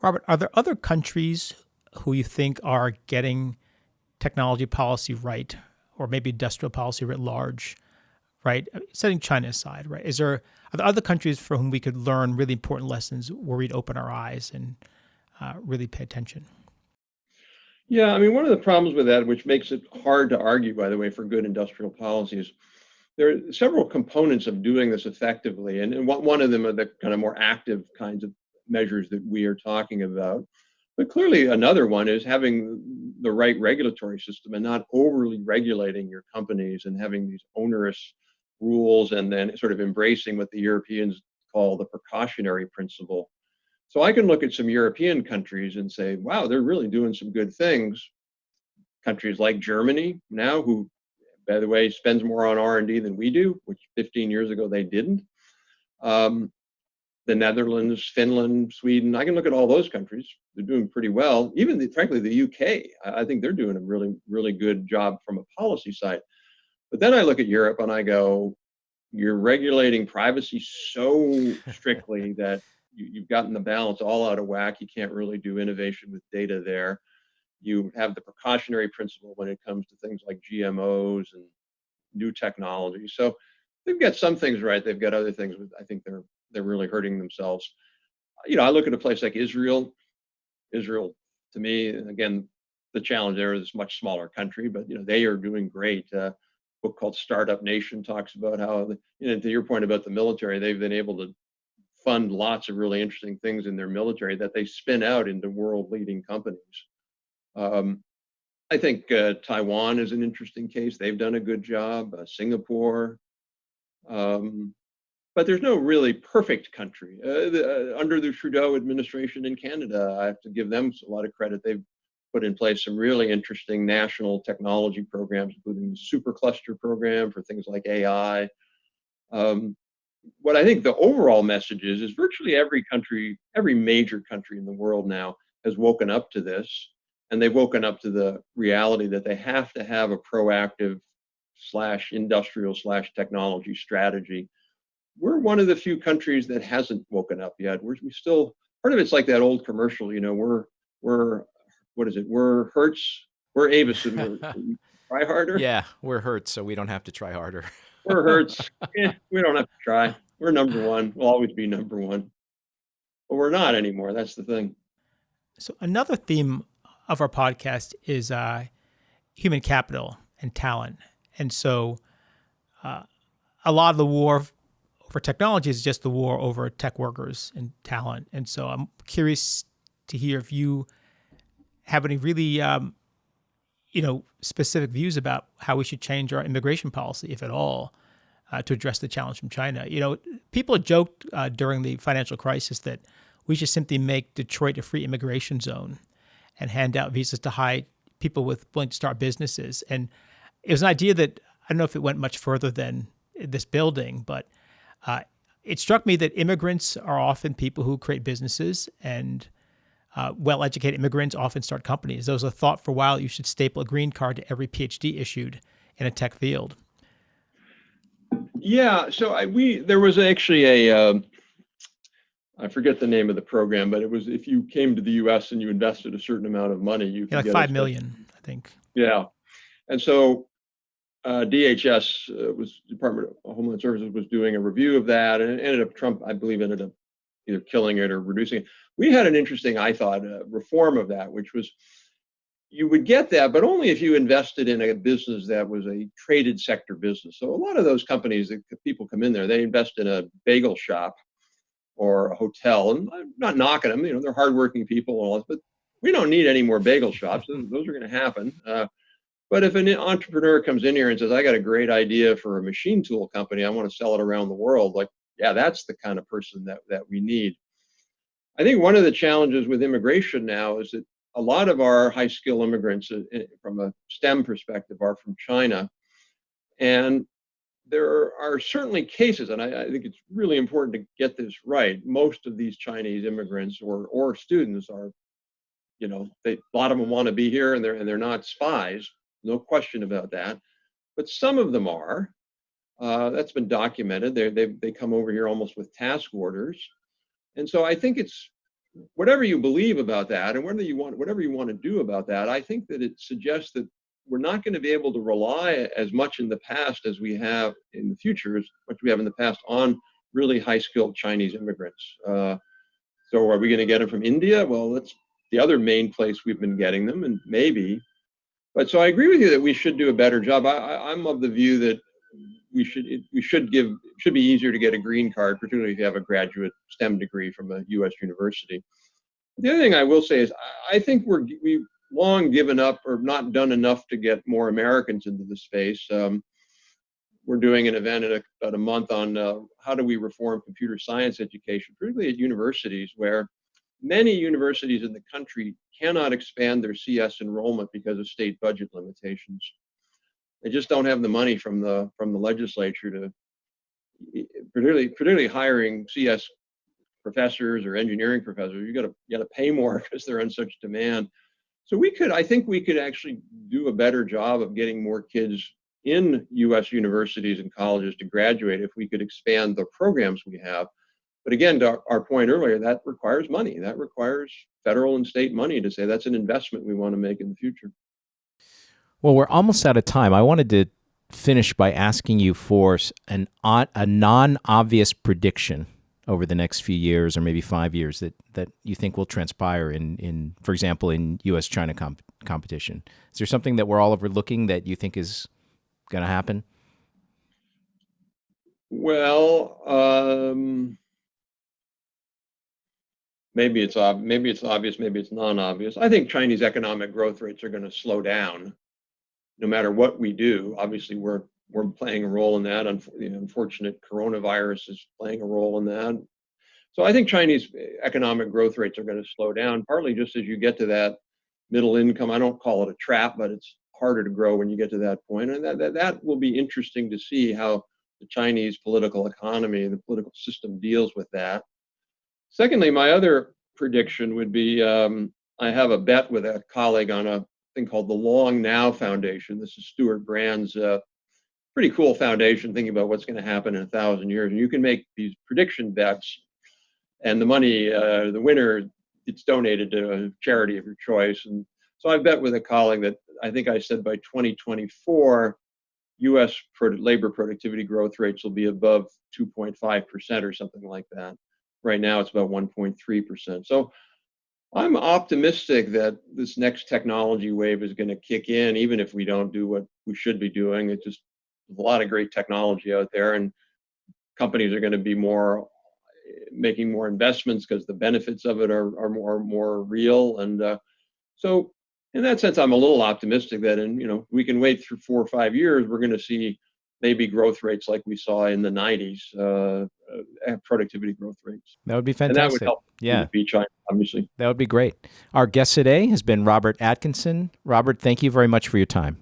Robert, are there other countries who you think are getting technology policy right, or maybe industrial policy writ large, right? Setting China aside, right? Are there other countries for whom we could learn really important lessons where we'd open our eyes and really pay attention? Yeah, I mean, one of the problems with that, which makes it hard to argue, by the way, for good industrial policies, there are several components of doing this effectively, and one of them are the kind of more active kinds of measures that we are talking about. But clearly another one is having the right regulatory system and not overly regulating your companies and having these onerous rules and then sort of embracing what the Europeans call the precautionary principle. So I can look at some European countries and say, wow, they're really doing some good things. Countries like Germany now, who, by the way, spends more on R&D than we do, which 15 years ago they didn't. The Netherlands, Finland, Sweden, I can look at all those countries. They're doing pretty well. Even, frankly, the UK, I think they're doing a really, really good job from a policy side. But then I look at Europe and I go, you're regulating privacy so strictly that you've gotten the balance all out of whack. You can't really do innovation with data there. You have the precautionary principle when it comes to things like GMOs and new technology. So they've got some things right. They've got other things, but I think they're really hurting themselves. I look at a place like Israel. Israel, to me, again, the challenge there is a much smaller country, but they are doing great. A book called Startup Nation talks about how, to your point about the military, they've been able to fund lots of really interesting things in their military that they spin out into world-leading companies. I think Taiwan is an interesting case. They've done a good job. Singapore. But there's no really perfect country. Under the Trudeau administration in Canada, I have to give them a lot of credit. They've put in place some really interesting national technology programs, including the supercluster program for things like AI. What I think the overall message is virtually every country, every major country in the world now has woken up to this, and they've woken up to the reality that they have to have a proactive / industrial / technology strategy. We're one of the few countries that hasn't woken up yet. We still, part of it's like that old commercial, we're what is it? We're Hertz, we're Avis, and we try harder. Yeah, we're Hertz, so we don't have to try harder. We're Hertz. We don't have to try. We're number one. We'll always be number one. But we're not anymore. That's the thing. So another theme of our podcast is human capital and talent. And so a lot of the war over technology is just the war over tech workers and talent. And so I'm curious to hear if you have any really specific views about how we should change our immigration policy, if at all, to address the challenge from China. People joked during the financial crisis that we should simply make Detroit a free immigration zone and hand out visas to hire people willing to start businesses. And it was an idea that, I don't know if it went much further than this building, but it struck me that immigrants are often people who create businesses, and well-educated immigrants often start companies. There was a thought for a while you should staple a green card to every PhD issued in a tech field. Yeah, so there was actually a I forget the name of the program, but it was if you came to the U.S. and you invested a certain amount of money, you could like get $5 million, I think. Yeah, and so DHS was Department of Homeland Services was doing a review of that, and it ended up Trump, I believe, ended up either killing it or reducing it. We had an interesting, I thought, reform of that, which was you would get that, but only if you invested in a business that was a traded sector business. So a lot of those companies that people come in there, they invest in a bagel shop or a hotel, and I'm not knocking them, they're hardworking people and all this, but we don't need any more bagel shops. Those are going to happen. But if an entrepreneur comes in here and says, I got a great idea for a machine tool company, I want to sell it around the world, yeah, that's the kind of person that we need. I think one of the challenges with immigration now is that a lot of our high skill immigrants from a STEM perspective are from China. And there are certainly cases, and I think it's really important to get this right. Most of these Chinese immigrants or students are, a lot of them want to be here, and they're not spies, no question about that. But some of them are. That's been documented. They come over here almost with task orders, and so I think it's whatever you believe about that, and whatever you want to do about that. I think that it suggests that we're not going to be able to rely as much in the past as we have in the future, as much we have in the past, on really high-skilled Chinese immigrants. So are we going to get them from India? Well, that's the other main place we've been getting them, and maybe. But so I agree with you that we should do a better job. I'm of the view that it should be easier to get a green card, particularly if you have a graduate STEM degree from a U.S. university. The other thing I will say is I think we've long given up or not done enough to get more Americans into the space. We're doing an event in about a month on how do we reform computer science education, particularly at universities, where many universities in the country cannot expand their CS enrollment because of state budget limitations. They just don't have the money from the legislature to, particularly hiring CS professors or engineering professors. You got to pay more because they're on such demand. So I think we could actually do a better job of getting more kids in U.S. universities and colleges to graduate if we could expand the programs we have. But again, to our point earlier, that requires money. That requires federal and state money to say that's an investment we want to make in the future. Well, we're almost out of time. I wanted to finish by asking you for a non-obvious prediction over the next few years, or maybe 5 years, that you think will transpire in for example, in US-China competition. Is there something that we're all overlooking that you think is going to happen? Well, maybe it's obvious, maybe it's non-obvious. I think Chinese economic growth rates are going to slow down, no matter what we do. Obviously, we're playing a role in that. The unfortunate coronavirus is playing a role in that. So I think Chinese economic growth rates are going to slow down, partly just as you get to that middle income. I don't call it a trap, but it's harder to grow when you get to that point. And that will be interesting to see how the Chinese political economy, the political system deals with that. Secondly, my other prediction would be I have a bet with a colleague on a thing called the Long Now Foundation. This is Stuart Brand's pretty cool foundation thinking about what's going to happen in 1,000 years. And you can make these prediction bets, and the money, the winner, it's donated to a charity of your choice. And so I bet with a colleague that I think I said by 2024, US labor productivity growth rates will be above 2.5% or something like that. Right now, it's about 1.3%. So I'm optimistic that this next technology wave is going to kick in, even if we don't do what we should be doing. It's just a lot of great technology out there, and companies are going to be making more investments because the benefits of it are more real. And so in that sense, I'm a little optimistic that we can wait through 4 or 5 years, we're going to see maybe growth rates like we saw in the 90s, productivity growth rates. That would be fantastic. And that would help beat China, obviously. That would be great. Our guest today has been Robert Atkinson. Robert, thank you very much for your time.